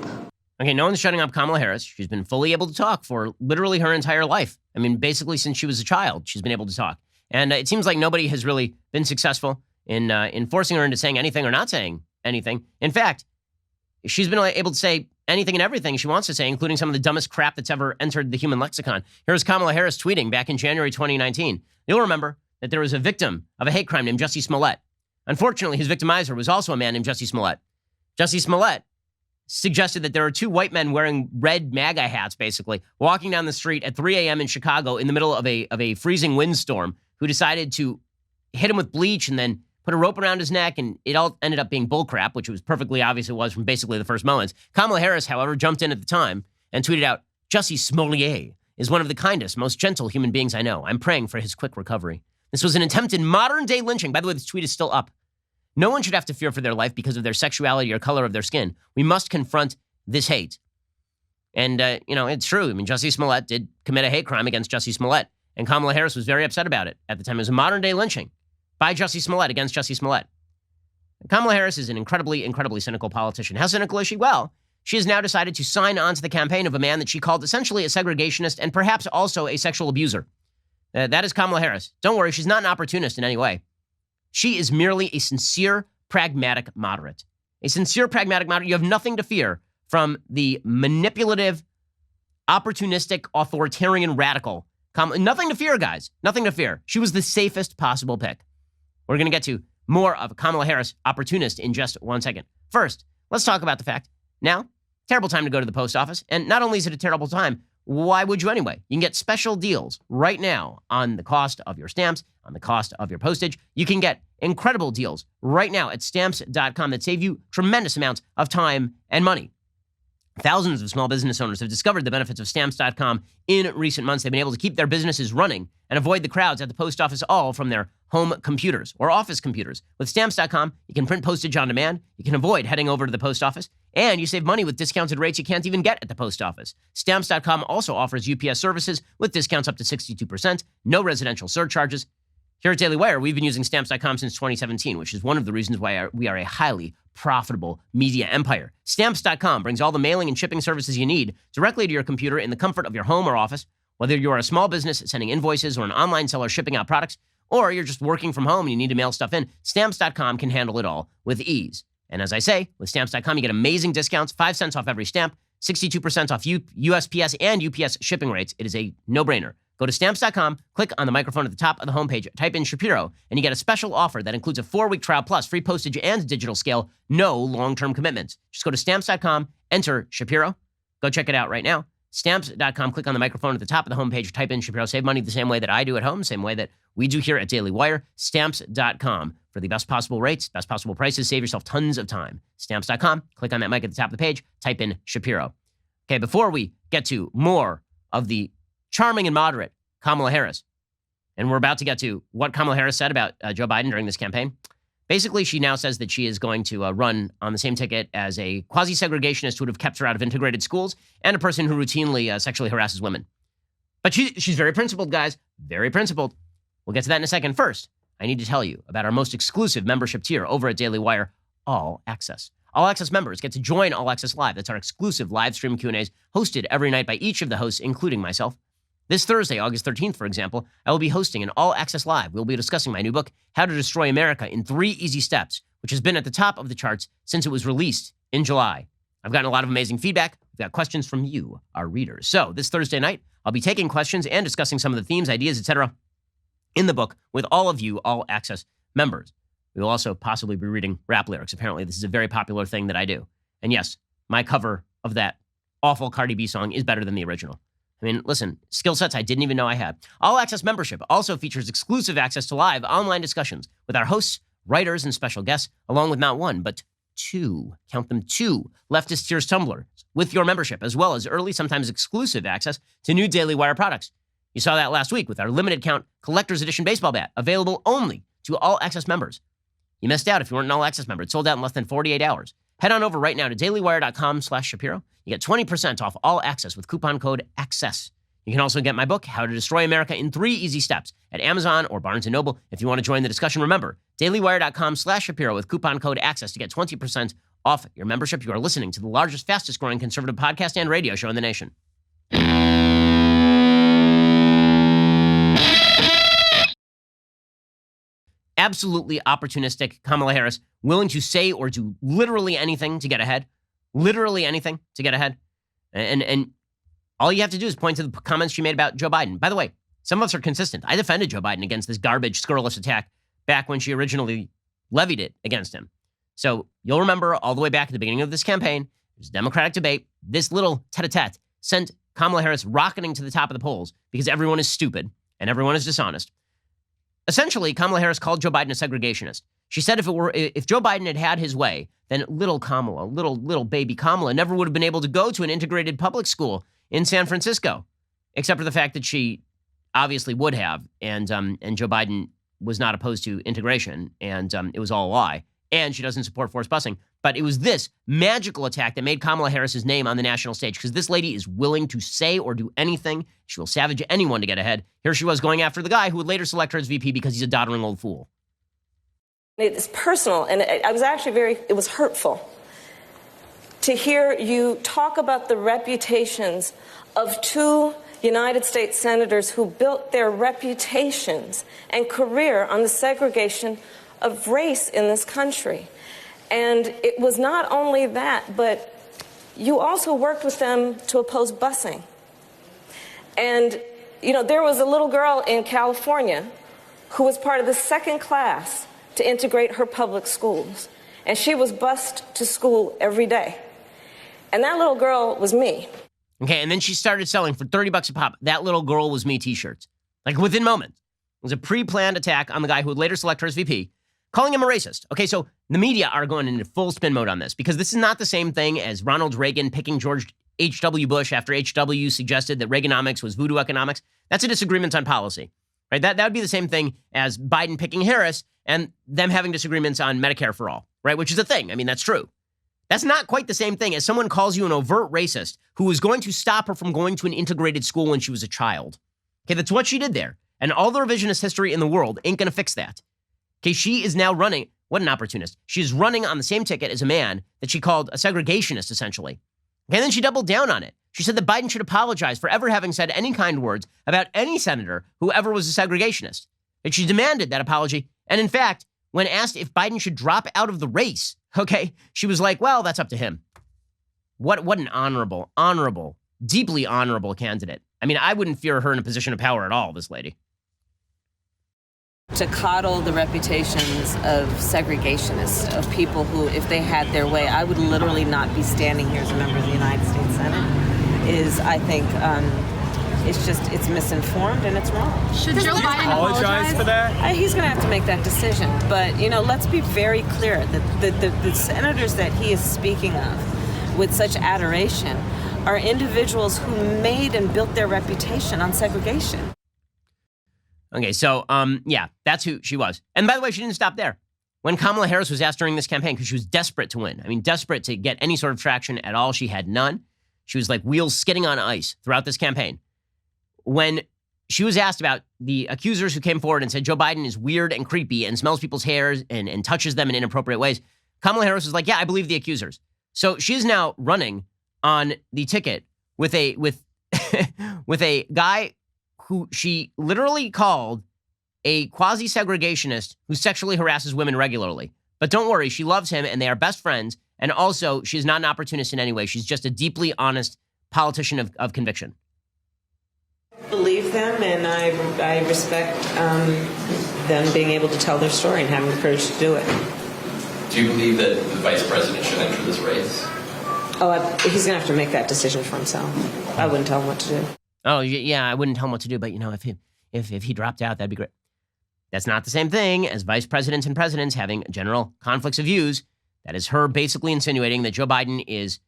Okay, no one's shutting up Kamala Harris. She's been fully able to talk for literally her entire life. I mean, basically since she was a child, she's been able to talk. And it seems like nobody has really been successful in forcing her into saying anything or not saying anything. In fact, she's been able to say anything and everything she wants to say, including some of the dumbest crap that's ever entered the human lexicon. Here's Kamala Harris tweeting back in January 2019. You'll remember that there was a victim of a hate crime named Jussie Smollett. Unfortunately, his victimizer was also a man named Jussie Smollett. Jussie Smollett suggested that there are two white men wearing red MAGA hats, basically, walking down the street at 3 a.m. in Chicago in the middle of a freezing windstorm, who decided to hit him with bleach and then put a rope around his neck, and it all ended up being bullcrap, which was perfectly obvious it was from basically the first moments. Kamala Harris, however, jumped in at the time and tweeted out, Jussie Smollett is one of the kindest, most gentle human beings I know. I'm praying for his quick recovery. This was an attempted modern-day lynching. By the way, this tweet is still up. No one should have to fear for their life because of their sexuality or color of their skin. We must confront this hate. And, it's true. I mean, Jussie Smollett did commit a hate crime against Jussie Smollett, and Kamala Harris was very upset about it at the time. It was a modern-day lynching by Jussie Smollett against Jussie Smollett. Kamala Harris is an incredibly, incredibly cynical politician. How cynical is she? Well, she has now decided to sign on to the campaign of a man that she called essentially a segregationist and perhaps also a sexual abuser. That is Kamala Harris. Don't worry, she's not an opportunist in any way. She is merely a sincere, pragmatic moderate. A sincere, pragmatic moderate. You have nothing to fear from the manipulative, opportunistic, authoritarian radical. Nothing to fear, guys. Nothing to fear. She was the safest possible pick. We're going to get to more of Kamala Harris, opportunist, in just 1 second. First, let's talk about the fact. Now, terrible time to go to the post office. And not only is it a terrible time, why would you anyway? You can get special deals right now on the cost of your stamps, on the cost of your postage. You can get incredible deals right now at stamps.com that save you tremendous amounts of time and money. Thousands of small business owners have discovered the benefits of stamps.com in recent months. They've been able to keep their businesses running and avoid the crowds at the post office, all from their home computers or office computers. With stamps.com, you can print postage on demand. You can avoid heading over to the post office, and you save money with discounted rates you can't even get at the post office. Stamps.com also offers UPS services with discounts up to 62%, no residential surcharges. Here at Daily Wire, we've been using Stamps.com since 2017, which is one of the reasons why we are a highly profitable media empire. Stamps.com brings all the mailing and shipping services you need directly to your computer in the comfort of your home or office. Whether you're a small business sending invoices or an online seller shipping out products, or you're just working from home and you need to mail stuff in, Stamps.com can handle it all with ease. And as I say, with Stamps.com, you get amazing discounts, 5 cents off every stamp, 62% off USPS and UPS shipping rates. It is a no-brainer. Go to Stamps.com, click on the microphone at the top of the homepage, type in Shapiro, and you get a special offer that includes a 4-week trial plus free postage and digital scale, no long-term commitments. Just go to Stamps.com, enter Shapiro. Go check it out right now. Stamps.com, click on the microphone at the top of the homepage, type in Shapiro. Save money the same way that I do at home, same way that we do here at Daily Wire. Stamps.com for the best possible rates, best possible prices. Save yourself tons of time. Stamps.com, click on that mic at the top of the page, type in Shapiro. Okay, before we get to more of the charming and moderate Kamala Harris, and we're about to get to what Kamala Harris said about Joe Biden during this campaign. Basically, she now says that she is going to run on the same ticket as a quasi-segregationist who would have kept her out of integrated schools and a person who routinely sexually harasses women. But she's very principled, guys. Very principled. We'll get to that in a second. First, I need to tell you about our most exclusive membership tier over at Daily Wire, All Access. All Access members get to join All Access Live. That's our exclusive live stream Q&As hosted every night by each of the hosts, including myself. This Thursday, August 13th, for example, I will be hosting an all-access live. We'll be discussing my new book, How to Destroy America in 3 Easy Steps, which has been at the top of the charts since it was released in July. I've gotten a lot of amazing feedback. We've got questions from you, our readers. So this Thursday night, I'll be taking questions and discussing some of the themes, ideas, etc. in the book with all of you all-access members. We will also possibly be reading rap lyrics. Apparently, this is a very popular thing that I do. And yes, my cover of that awful Cardi B song is better than the original. I mean, listen, skill sets I didn't even know I had. All Access membership also features exclusive access to live online discussions with our hosts, writers, and special guests, along with not 1, but 2, count them 2, Leftist Tears tumblers with your membership, as well as early, sometimes exclusive access to new Daily Wire products. You saw that last week with our limited count collector's edition baseball bat, available only to All Access members. You missed out if you weren't an All Access member. It sold out in less than 48 hours. Head on over right now to dailywire.com/Shapiro. You get 20% off All Access with coupon code ACCESS. You can also get my book, How to Destroy America in 3 Easy Steps, at Amazon or Barnes & Noble. If you want to join the discussion, remember, dailywire.com/Shapiro with coupon code ACCESS to get 20% off your membership. You are listening to the largest, fastest growing conservative podcast and radio show in the nation. Absolutely opportunistic Kamala Harris, willing to say or do literally anything to get ahead. Literally anything to get ahead. And all you have to do is point to the comments she made about Joe Biden. By the way, some of us are consistent. I defended Joe Biden against this garbage, scurrilous attack back when she originally levied it against him. So you'll remember all the way back at the beginning of this campaign, it was a Democratic debate. This little tete-a-tete sent Kamala Harris rocketing to the top of the polls because everyone is stupid and everyone is dishonest. Essentially, Kamala Harris called Joe Biden a segregationist. She said if Joe Biden had had his way, then little Kamala, little baby Kamala, never would have been able to go to an integrated public school in San Francisco, except for the fact that she obviously would have, and Joe Biden was not opposed to integration, and it was all a lie, and she doesn't support forced busing. But it was this magical attack that made Kamala Harris's name on the national stage, because this lady is willing to say or do anything. She will savage anyone to get ahead. Here she was going after the guy who would later select her as VP because he's a doddering old fool. It's personal, and I was actually it was hurtful to hear you talk about the reputations of 2 United States senators who built their reputations and career on the segregation of race in this country. And it was not only that, but you also worked with them to oppose busing. And, there was a little girl in California who was part of the second class to integrate her public schools. And she was bused to school every day. And that little girl was me. Okay, and then she started selling for $30 a pop. That little girl was me t-shirts. Like within moments. It was a pre-planned attack on the guy who would later select her as VP, calling him a racist. Okay, so the media are going into full spin mode on this because this is not the same thing as Ronald Reagan picking George H.W. Bush after H.W. suggested that Reaganomics was voodoo economics. That's a disagreement on policy, right? That would be the same thing as Biden picking Harris and them having disagreements on Medicare for all, right? Which is a thing. I mean, that's true. That's not quite the same thing as someone calls you an overt racist who is going to stop her from going to an integrated school when she was a child. Okay, that's what she did there. And all the revisionist history in the world ain't going to fix that. Okay, she is now running. What an opportunist. She is running on the same ticket as a man that she called a segregationist, essentially. Okay, and then she doubled down on it. She said that Biden should apologize for ever having said any kind words about any senator who ever was a segregationist. And she demanded that apology. And in fact, when asked if Biden should drop out of the race, okay, she was like, well, that's up to him. What an honorable, deeply honorable candidate. I mean, I wouldn't fear her in a position of power at all, this lady. To coddle the reputations of segregationists, of people who, if they had their way, I would literally not be standing here as a member of the United States Senate, is, I think, it's misinformed and it's wrong. Should Joe Biden apologize for that? He's going to have to make that decision. But, let's be very clear that the senators that he is speaking of with such adoration are individuals who made and built their reputation on segregation. Okay, so, yeah, that's who she was. And by the way, she didn't stop there. When Kamala Harris was asked during this campaign, because she was desperate to win, desperate to get any sort of traction at all, she had none. She was like wheels skidding on ice throughout this campaign. When she was asked about the accusers who came forward and said Joe Biden is weird and creepy and smells people's hairs and touches them in inappropriate ways, Kamala Harris was like, yeah, I believe the accusers. So she's now running on the ticket with a guy who she literally called a quasi-segregationist who sexually harasses women regularly. But don't worry, she loves him and they are best friends. And also, she's not an opportunist in any way. She's just a deeply honest politician of conviction. Believe them, and I respect them being able to tell their story and having the courage to do it. Do you believe that the vice president should enter this race? He's going to have to make that decision for himself. I wouldn't tell him what to do. Oh, yeah, I wouldn't tell him what to do. But, if he dropped out, that'd be great. That's not the same thing as vice presidents and presidents having general conflicts of views. That is her basically insinuating that Joe Biden is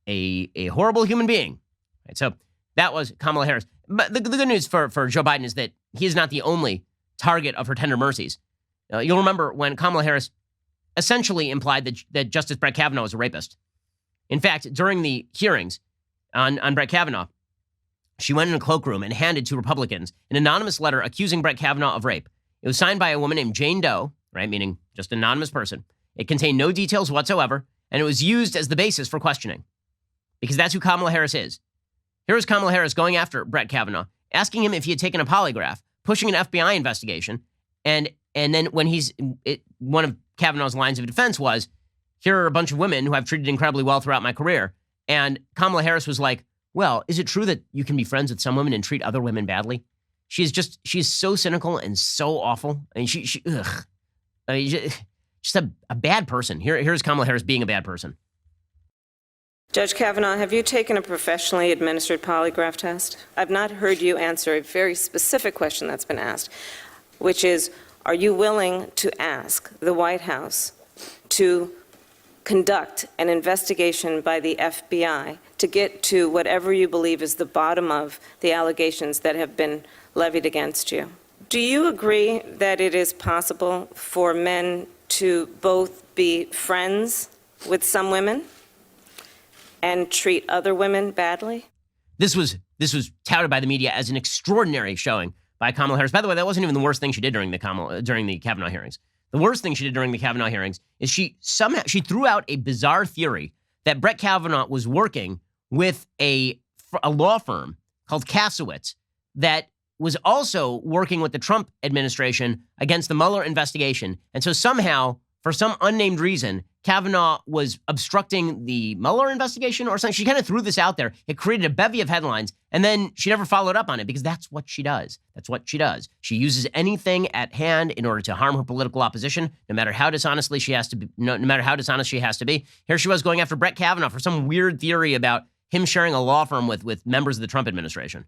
a horrible human being. Right, so that was Kamala Harris. But the good news for Joe Biden is that he is not the only target of her tender mercies. You'll remember when Kamala Harris essentially implied that Justice Brett Kavanaugh was a rapist. In fact, during the hearings on Brett Kavanaugh, she went in a cloakroom and handed to Republicans an anonymous letter accusing Brett Kavanaugh of rape. It was signed by a woman named Jane Doe, right, meaning just an anonymous person. It contained no details whatsoever, and it was used as the basis for questioning, because that's who Kamala Harris is. Here is Kamala Harris going after Brett Kavanaugh, asking him if he had taken a polygraph, pushing an FBI investigation, and then when one of Kavanaugh's lines of defense was, here are a bunch of women who I've treated incredibly well throughout my career, and Kamala Harris was like, well, is it true that you can be friends with some women and treat other women badly? She's so cynical and so awful. I mean, just a bad person. Here's Kamala Harris being a bad person. Judge Kavanaugh, have you taken a professionally administered polygraph test? I've not heard you answer a very specific question that's been asked, which is, are you willing to ask the White House to conduct an investigation by the FBI to get to whatever you believe is the bottom of the allegations that have been levied against you? Do you agree that it is possible for men to both be friends with some women and treat other women badly? This was touted by the media as an extraordinary showing by Kamala Harris. By the way, that wasn't even the worst thing she did during the Kavanaugh hearings. The worst thing she did during the Kavanaugh hearings is she threw out a bizarre theory that Brett Kavanaugh was working with a law firm called Kasowitz that was also working with the Trump administration against the Mueller investigation. And so somehow, for some unnamed reason, Kavanaugh was obstructing the Mueller investigation or something. She kind of threw this out there. It created a bevy of headlines, and then she never followed up on it because that's what she does. That's what she does. She uses anything at hand in order to harm her political opposition, no matter how dishonest she has to be. No matter how dishonest she has to be. Here she was going after Brett Kavanaugh for some weird theory about him sharing a law firm with members of the Trump administration.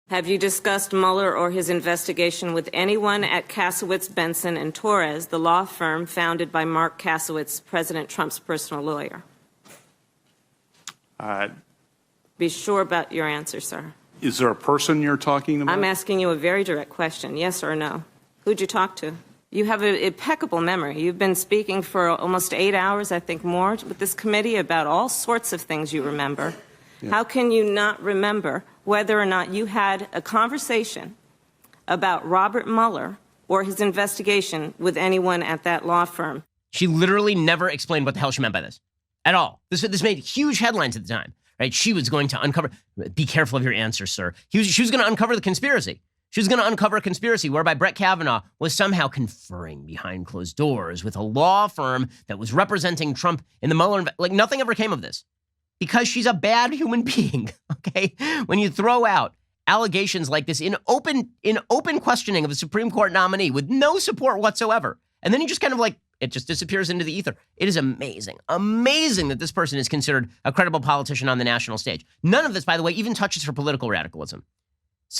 Have you discussed Mueller or his investigation with anyone at Kasowitz, Benson, and Torres, the law firm founded by Mark Kasowitz, President Trump's personal lawyer? Be sure about your answer, sir. Is there a person you're talking about? I'm asking you a very direct question, yes or no. Who'd you talk to? You have an impeccable memory. You've been speaking for almost 8 hours, I think more, with this committee about all sorts of things you remember. Yeah. How can you not remember whether or not you had a conversation about Robert Mueller or his investigation with anyone at that law firm? She literally never explained what the hell she meant by this at all. This made huge headlines at the time, right? She was going to uncover, be careful of your answer, sir. She was going to uncover the conspiracy. She was going to uncover a conspiracy whereby Brett Kavanaugh was somehow conferring behind closed doors with a law firm that was representing Trump in the Mueller. Like, nothing ever came of this because she's a bad human being, okay? When you throw out allegations like this in open questioning of a Supreme Court nominee with no support whatsoever, and then you just kind of it just disappears into the ether. It is amazing that this person is considered a credible politician on the national stage. None of this, by the way, even touches her political radicalism.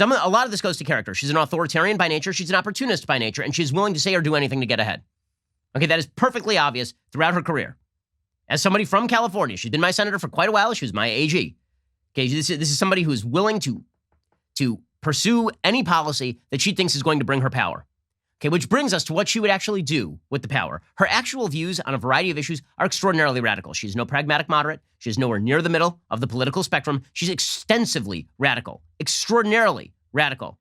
A lot of this goes to character. She's an authoritarian by nature. She's an opportunist by nature, and she's willing to say or do anything to get ahead. Okay, that is perfectly obvious throughout her career. As somebody from California, she's been my senator for quite a while. She was my AG. Okay, this is somebody who is willing to pursue any policy that she thinks is going to bring her power. Okay, which brings us to what she would actually do with the power. Her actual views on a variety of issues are extraordinarily radical. She's no pragmatic moderate. She's nowhere near the middle of the political spectrum. She's extensively radical, extraordinarily radical.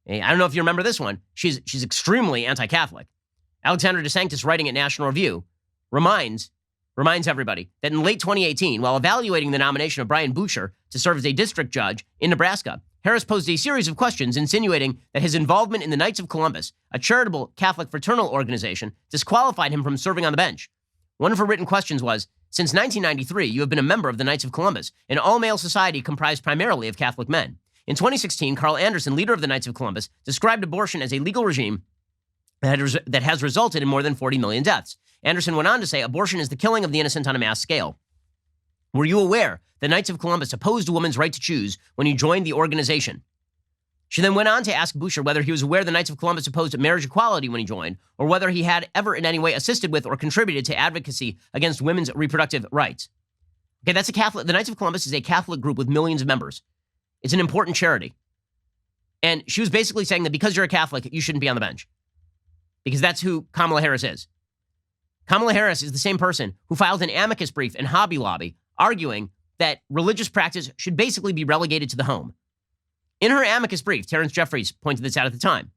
I don't know if you remember this one. She's extremely anti-Catholic. Alexander DeSanctis, writing at National Review, reminds reminds everybody that in late 2018, while evaluating the nomination of Brian Boucher to serve as a district judge in Nebraska, Harris posed a series of questions insinuating that his involvement in the Knights of Columbus, a charitable Catholic fraternal organization, disqualified him from serving on the bench. One of her written questions was, since 1993, you have been a member of the Knights of Columbus, an all-male society comprised primarily of Catholic men. In 2016, Carl Anderson, leader of the Knights of Columbus, described abortion as a legal regime that has resulted in more than 40 million deaths. Anderson went on to say abortion is the killing of the innocent on a mass scale. Were you aware the Knights of Columbus opposed a woman's right to choose when you joined the organization? She then went on to ask Boucher whether he was aware the Knights of Columbus opposed marriage equality when he joined, or whether he had ever in any way assisted with or contributed to advocacy against women's reproductive rights. Okay, that's a Catholic. The Knights of Columbus is a Catholic group with millions of members. It's an important charity. And she was basically saying that because you're a Catholic, you shouldn't be on the bench. Because that's who Kamala Harris is. Kamala Harris is the same person who filed an amicus brief in Hobby Lobby arguing that religious practice should basically be relegated to the home. In her amicus brief, Terrence Jeffries pointed this out at the time.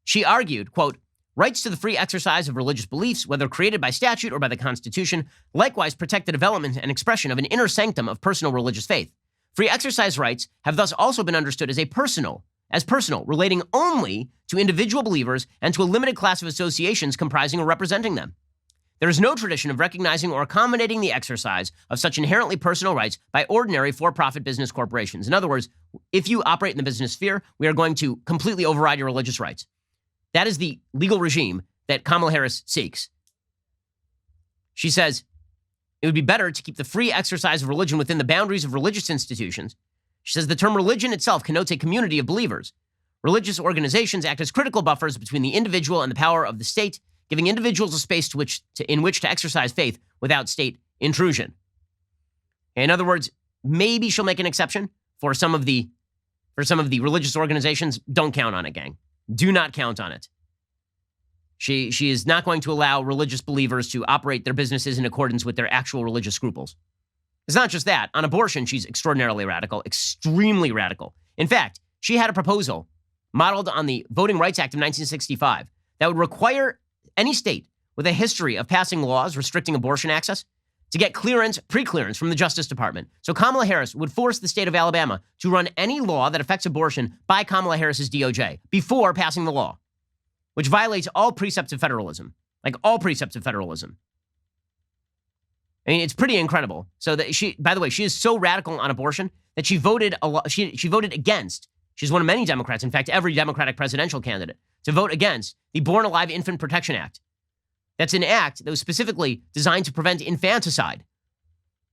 She argued, quote, rights to the free exercise of religious beliefs, whether created by statute or by the Constitution, likewise protect the development and expression of an inner sanctum of personal religious faith. Free exercise rights have thus also been understood as personal, relating only to individual believers and to a limited class of associations comprising or representing them. There is no tradition of recognizing or accommodating the exercise of such inherently personal rights by ordinary for-profit business corporations. In other words, if you operate in the business sphere, we are going to completely override your religious rights. That is the legal regime that Kamala Harris seeks. She says it would be better to keep the free exercise of religion within the boundaries of religious institutions. She says the term religion itself connotes a community of believers. Religious organizations act as critical buffers between the individual and the power of the state, giving individuals a space in which to exercise faith without state intrusion. In other words, maybe she'll make an exception for some of the religious organizations. Don't count on it, gang. Do not count on it. She is not going to allow religious believers to operate their businesses in accordance with their actual religious scruples. It's not just that. On abortion, she's extraordinarily radical, extremely radical. In fact, she had a proposal modeled on the Voting Rights Act of 1965 that would require any state with a history of passing laws restricting abortion access to get pre-clearance from the Justice Department. So Kamala Harris would force the state of Alabama to run any law that affects abortion by Kamala Harris's DOJ before passing the law, which violates all precepts of federalism, like all precepts of federalism. I mean, it's pretty incredible. So that by the way, she is so radical on abortion that she voted against. She's one of many Democrats, in fact, every Democratic presidential candidate, to vote against the Born Alive Infant Protection Act. That's an act that was specifically designed to prevent infanticide.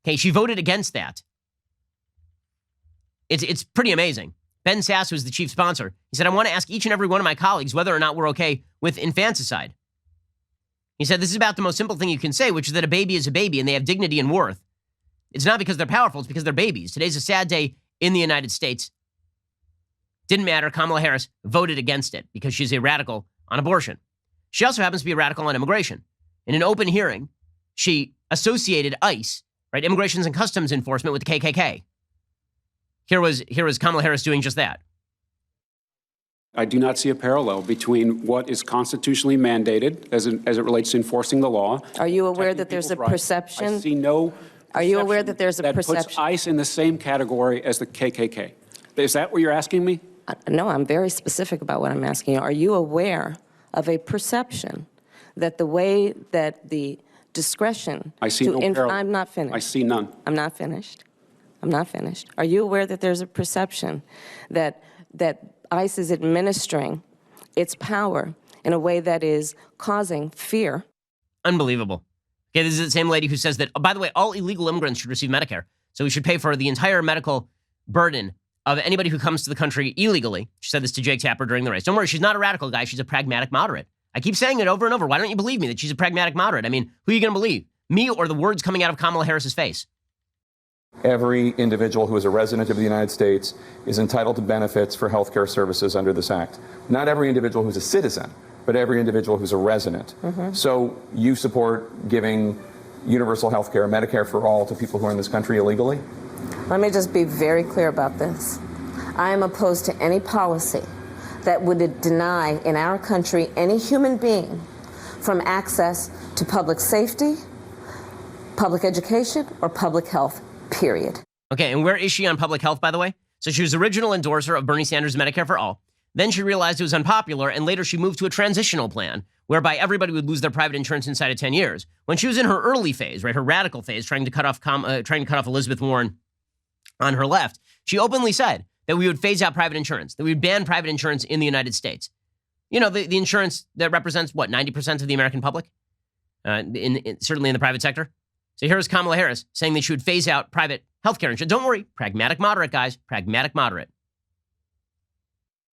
Okay, she voted against that. It's pretty amazing. Ben Sass, who's the chief sponsor, he said, I want to ask each and every one of my colleagues whether or not we're okay with infanticide. He said, this is about the most simple thing you can say, which is that a baby is a baby and they have dignity and worth. It's not because they're powerful, it's because they're babies. Today's a sad day in the United States. Didn't matter. Kamala Harris voted against it because she's a radical on abortion. She also happens to be a radical on immigration. In an open hearing, she associated ICE, right, Immigrations and Customs Enforcement, with the KKK. Here was Kamala Harris doing just that. I do not see a parallel between what is constitutionally mandated as it relates to enforcing the law. Are you aware that there's a perception? I see no. Are you aware that there's a perception that puts ICE in the same category as the KKK? Is that what you're asking me? No, I'm very specific about what I'm asking you. Are you aware of a perception that the way that the discretion I see no parallel. I'm not finished. I see none. I'm not finished. Are you aware that there's a perception that ICE is administering its power in a way that is causing fear? Unbelievable. Okay, this is the same lady who says that, oh, by the way, all illegal immigrants should receive Medicare. So we should pay for the entire medical burden of anybody who comes to the country illegally. She said this to Jake Tapper during the race. Don't worry, she's not a radical guy. She's a pragmatic moderate. I keep saying it over and over. Why don't you believe me that she's a pragmatic moderate? I mean, who are you going to believe? Me or the words coming out of Kamala Harris's face? Every individual who is a resident of the United States is entitled to benefits for health care services under this act. Not every individual who's a citizen, but every individual who's a resident. Mm-hmm. So you support giving universal health care, Medicare for all, to people who are in this country illegally? Let me just be very clear about this. I am opposed to any policy that would deny in our country any human being from access to public safety, public education or public health, period. Okay, and where is she on public health, by the way? So she was original endorser of Bernie Sanders' Medicare for All. Then she realized it was unpopular, and later she moved to a transitional plan whereby everybody would lose their private insurance inside of 10 years. When she was in her early phase, right, her radical phase, trying to cut off Elizabeth Warren on her left, she openly said that we would phase out private insurance, that we would ban private insurance in the United States. You know, the insurance that represents, 90% of the American public, certainly in the private sector. So here's Kamala Harris saying that she would phase out private healthcare insurance. Don't worry, pragmatic moderate, guys, pragmatic moderate.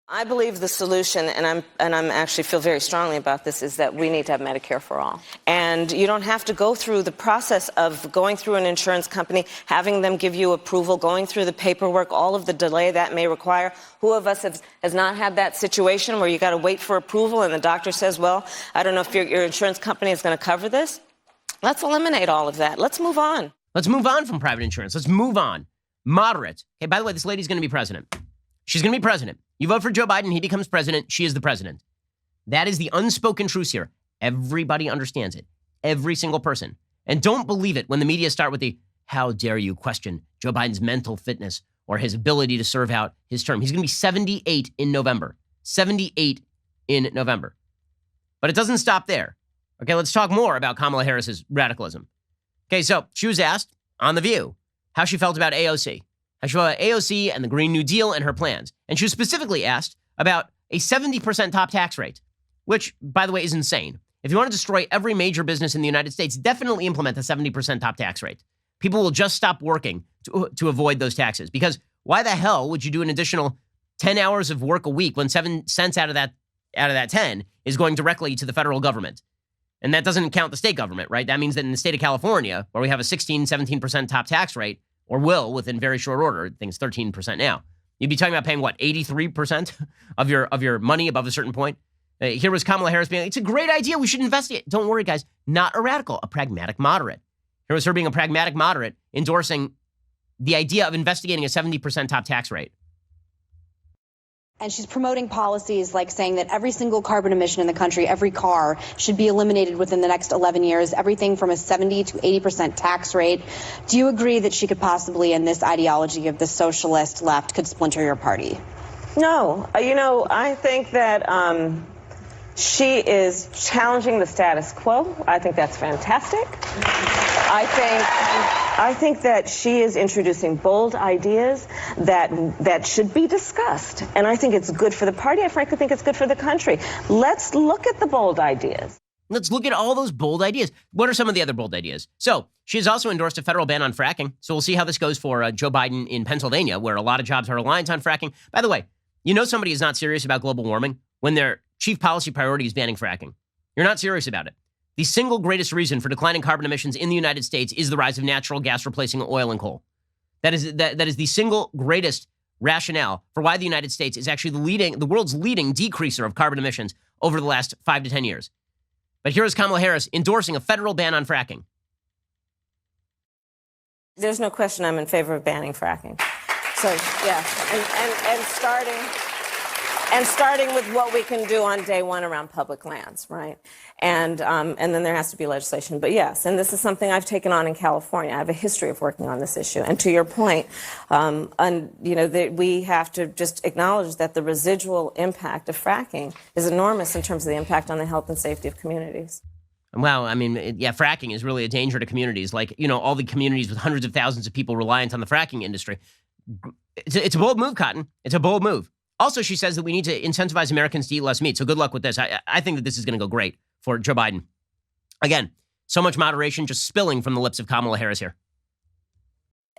I believe the solution, and I'm actually feel very strongly about this, is that we need to have Medicare for all. And you don't have to go through the process of going through an insurance company, having them give you approval, going through the paperwork, all of the delay that may require. Who of us has not had that situation where you got to wait for approval and the doctor says, well, I don't know if your insurance company is going to cover this? Let's eliminate all of that. Let's move on. Let's move on from private insurance. Let's move on. Moderate. Okay, by the way, this lady's going to be president. She's going to be president. You vote for Joe Biden, he becomes president, she is the president. That is the unspoken truth here. Everybody understands it. Every single person. And don't believe it when the media start with the, how dare you question Joe Biden's mental fitness or his ability to serve out his term. He's going to be 78 in November. 78 in November. But it doesn't stop there. Okay, let's talk more about Kamala Harris's radicalism. Okay, so she was asked on The View how she felt about AOC. How she felt about AOC and the Green New Deal and her plans. And she was specifically asked about a 70% top tax rate, which, by the way, is insane. If you want to destroy every major business in the United States, definitely implement a 70% top tax rate. People will just stop working to avoid those taxes. Because why the hell would you do an additional 10 hours of work a week when 7 cents out of that 10 is going directly to the federal government? And that doesn't count the state government, right? That means that in the state of California, where we have a 17% top tax rate, or will within very short order, I think it's 13% now, you'd be talking about paying, 83% of your money above a certain point? Here was Kamala Harris being, it's a great idea, we should investigate. Don't worry, guys, not a radical, a pragmatic moderate. Here was her being a pragmatic moderate, endorsing the idea of investigating a 70% top tax rate. And she's promoting policies like saying that every single carbon emission in the country, every car, should be eliminated within the next 11 years, everything from a 70 to 80% tax rate. Do you agree that she could possibly, in this ideology of the socialist left, could splinter your party? No. I think that she is challenging the status quo. I think that's fantastic. I think that she is introducing bold ideas that should be discussed. And I think it's good for the party. I frankly think it's good for the country. Let's look at the bold ideas. Let's look at all those bold ideas. What are some of the other bold ideas? So she has also endorsed a federal ban on fracking. So we'll see how this goes for Joe Biden in Pennsylvania, where a lot of jobs are reliant on fracking. By the way, you know somebody is not serious about global warming when their chief policy priority is banning fracking. You're not serious about it. The single greatest reason for declining carbon emissions in the United States is the rise of natural gas replacing oil and coal. That is the single greatest rationale for why the United States is actually the world's leading decreaser of carbon emissions over the last 5 to 10 years. But here is Kamala Harris endorsing a federal ban on fracking. There's no question I'm in favor of banning fracking. So, yeah, and starting with what we can do on day one around public lands, right? And then there has to be legislation. But yes, and this is something I've taken on in California. I have a history of working on this issue. And to your point, we have to just acknowledge that the residual impact of fracking is enormous in terms of the impact on the health and safety of communities. Well, I mean, fracking is really a danger to communities. Like, all the communities with hundreds of thousands of people reliant on the fracking industry. It's a bold move, Cotton. It's a bold move. Also, she says that we need to incentivize Americans to eat less meat. So good luck with this. I think that this is going to go great for Joe Biden. Again, so much moderation just spilling from the lips of Kamala Harris here.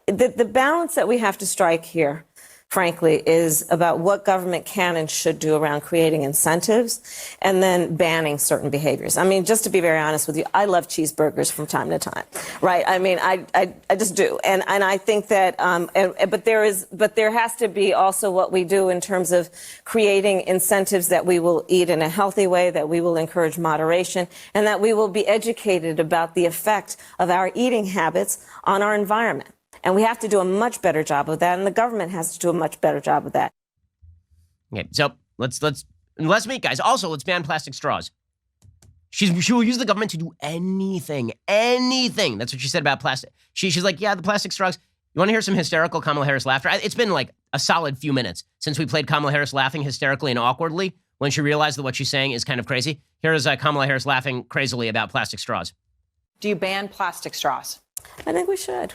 The balance that we have to strike here, frankly, is about what government can and should do around creating incentives and then banning certain behaviors. I mean, just to be very honest with you, I love cheeseburgers from time to time, right? I mean, I just do. And I think that, but there has to be also what we do in terms of creating incentives that we will eat in a healthy way, that we will encourage moderation, and that we will be educated about the effect of our eating habits on our environment. And we have to do a much better job of that, and the government has to do a much better job of that. Okay, so let's meet, guys. Also, let's ban plastic straws. She will use the government to do anything. That's what she said about plastic. She's like, yeah, the plastic straws. You want to hear some hysterical Kamala Harris laughter? It's been like a solid few minutes since we played Kamala Harris laughing hysterically and awkwardly when she realized that what she's saying is kind of crazy. Here is Kamala Harris laughing crazily about plastic straws. Do you ban plastic straws? I think we should.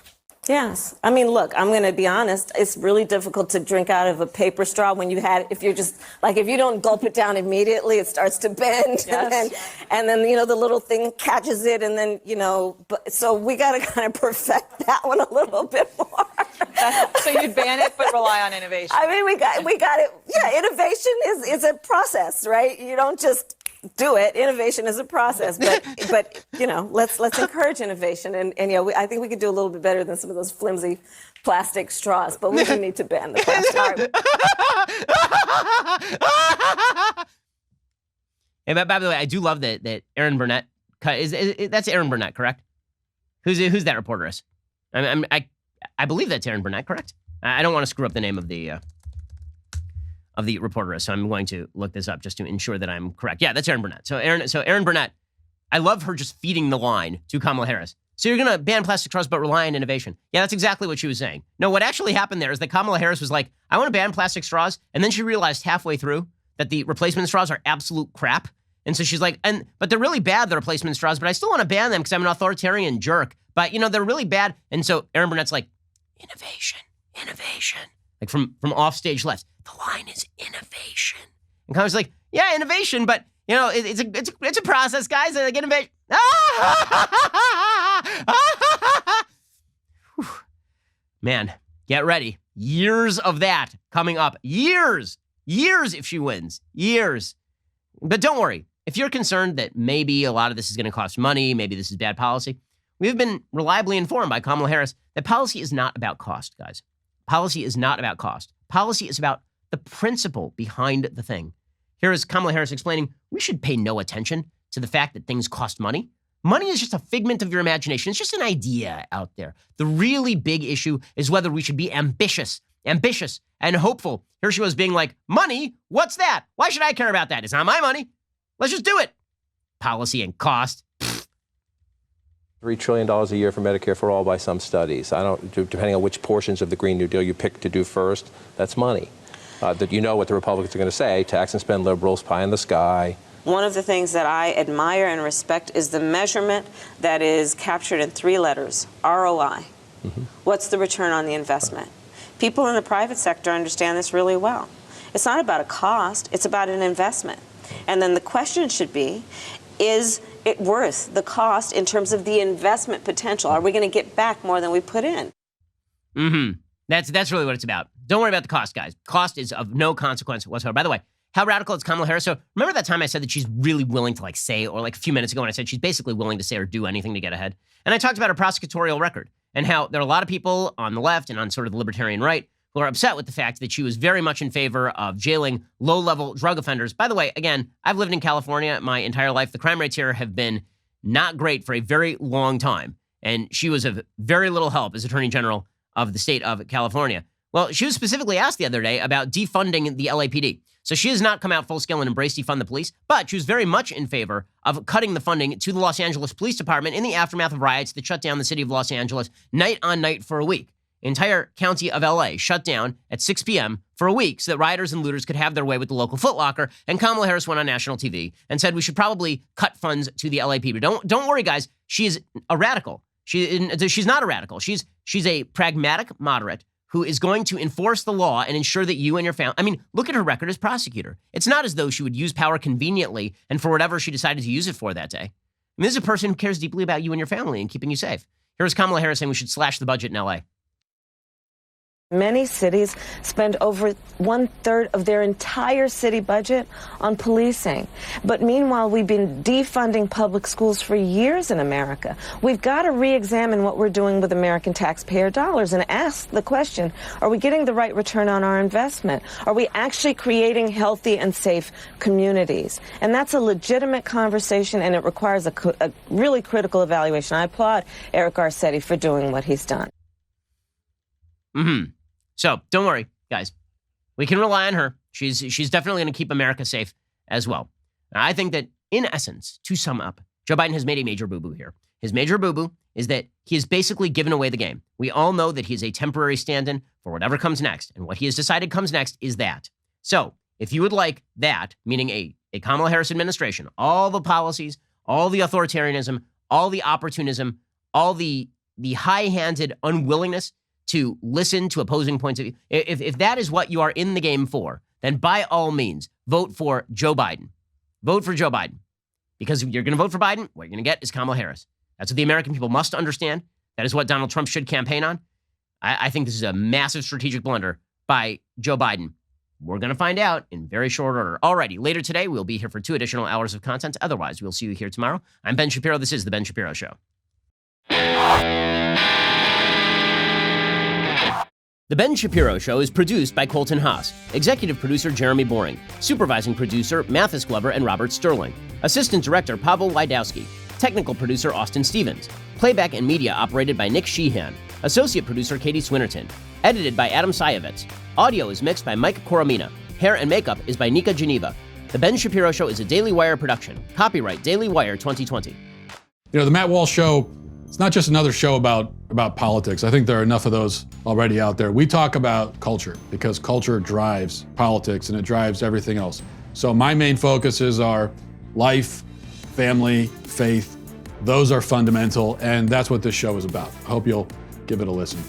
Yes. I mean, look, I'm going to be honest. It's really difficult to drink out of a paper straw when if you don't gulp it down immediately, it starts to bend. Yes. And then, the little thing catches it. And then, so we got to kind of perfect that one a little bit more. So you'd ban it, but rely on innovation. I mean, we got it. Yeah, innovation is a process, right? You don't just do it. Innovation is a process, but let's encourage innovation, and I think we could do a little bit better than some of those flimsy plastic straws, but we do need to ban the plastic. And by the way, I do love that Erin Burnett that's Erin Burnett, correct? Who's that reporteress? I believe that's Erin Burnett, correct? I don't want to screw up the name of the reporteress, so I'm going to look this up just to ensure that I'm correct. Yeah, that's Erin Burnett. So Erin Burnett, I love her just feeding the line to Kamala Harris. So you're going to ban plastic straws but rely on innovation. Yeah, that's exactly what she was saying. No, what actually happened there is that Kamala Harris was like, I want to ban plastic straws, and then she realized halfway through that the replacement straws are absolute crap. And so she's like, but they're really bad, the replacement straws, but I still want to ban them because I'm an authoritarian jerk. But, they're really bad. And so Erin Burnett's like, innovation. Like from offstage left. The line is innovation. And Kamala's like, yeah, innovation, but, it's a process, guys. Like innovation. Man, get ready. Years of that coming up. Years if she wins. Years. But don't worry. If you're concerned that maybe a lot of this is going to cost money, maybe this is bad policy, we've been reliably informed by Kamala Harris that policy is not about cost, guys. Policy is not about cost. Policy is about the principle behind the thing. Here is Kamala Harris explaining we should pay no attention to the fact that things cost money. Money is just a figment of your imagination. It's just an idea out there. The really big issue is whether we should be ambitious and hopeful. Here she was being like, money? What's that? Why should I care about that? It's not my money. Let's just do it. Policy and cost. $3 trillion a year for Medicare for all by some studies. Depending on which portions of the Green New Deal you pick to do first, that's money. That what the Republicans are going to say, tax and spend liberals, pie in the sky. One of the things that I admire and respect is the measurement that is captured in 3 letters, ROI. Mm-hmm. What's the return on the investment? People in the private sector understand this really well. It's not about a cost, it's about an investment. And then the question should be, is it worth the cost in terms of the investment potential? Are we going to get back more than we put in? Mm-hmm. That's really what it's about. Don't worry about the cost, guys. Cost is of no consequence whatsoever. By the way, how radical is Kamala Harris? So remember that time I said that she's really willing to say, or like a few minutes ago when I said she's basically willing to say or do anything to get ahead. And I talked about her prosecutorial record and how there are a lot of people on the left and on sort of the libertarian right who are upset with the fact that she was very much in favor of jailing low-level drug offenders. By the way, again, I've lived in California my entire life. The crime rates here have been not great for a very long time. And she was of very little help as Attorney General of the state of California. Well, she was specifically asked the other day about defunding the LAPD. So she has not come out full scale and embraced defund the police, but she was very much in favor of cutting the funding to the Los Angeles Police Department in the aftermath of riots that shut down the city of Los Angeles night on night for a week. Entire county of LA shut down at 6 p.m. for a week so that rioters and looters could have their way with the local Foot Locker. And Kamala Harris went on national TV and said we should probably cut funds to the LAPD. Don't worry, guys. She is a radical. She's not a radical. She's a pragmatic moderate who is going to enforce the law and ensure that you and your family... I mean, look at her record as prosecutor. It's not as though she would use power conveniently and for whatever she decided to use it for that day. I mean, this is a person who cares deeply about you and your family and keeping you safe. Here's Kamala Harris saying we should slash the budget in LA. Many cities spend over 1/3 of their entire city budget on policing. But meanwhile, we've been defunding public schools for years in America. We've got to re-examine what we're doing with American taxpayer dollars and ask the question, are we getting the right return on our investment? Are we actually creating healthy and safe communities? And that's a legitimate conversation, and it requires a really critical evaluation. I applaud Eric Garcetti for doing what he's done. Mm-hmm. So don't worry, guys. We can rely on her. She's definitely going to keep America safe as well. Now, I think that in essence, to sum up, Joe Biden has made a major boo-boo here. His major boo-boo is that he has basically given away the game. We all know that he is a temporary stand-in for whatever comes next, and what he has decided comes next is that. So, if you would like that, meaning a Kamala Harris administration, all the policies, all the authoritarianism, all the opportunism, all the high-handed unwillingness to listen to opposing points of view, if that is what you are in the game for, then by all means, vote for Joe Biden. Vote for Joe Biden. Because you're going to vote for Biden, what you're going to get is Kamala Harris. That's what the American people must understand. That is what Donald Trump should campaign on. I think this is a massive strategic blunder by Joe Biden. We're going to find out in very short order. Alrighty, later today, we'll be here for 2 additional hours of content. Otherwise, we'll see you here tomorrow. I'm Ben Shapiro. This is The Ben Shapiro Show. The Ben Shapiro Show is produced by Colton Haas, executive producer Jeremy Boring, supervising producer Mathis Glover and Robert Sterling, assistant director Pavel Wydowski, technical producer Austin Stevens, playback and media operated by Nick Sheehan, associate producer Katie Swinnerton, edited by Adam Sayevitz. Audio is mixed by Mike Coromina. Hair and makeup is by Nika Geneva. The Ben Shapiro Show is a Daily Wire production. Copyright Daily Wire 2020. The Matt Walsh Show, it's not just another show about politics. I think there are enough of those already out there. We talk about culture because culture drives politics and it drives everything else. So my main focuses are life, family, faith. Those are fundamental, and that's what this show is about. I hope you'll give it a listen.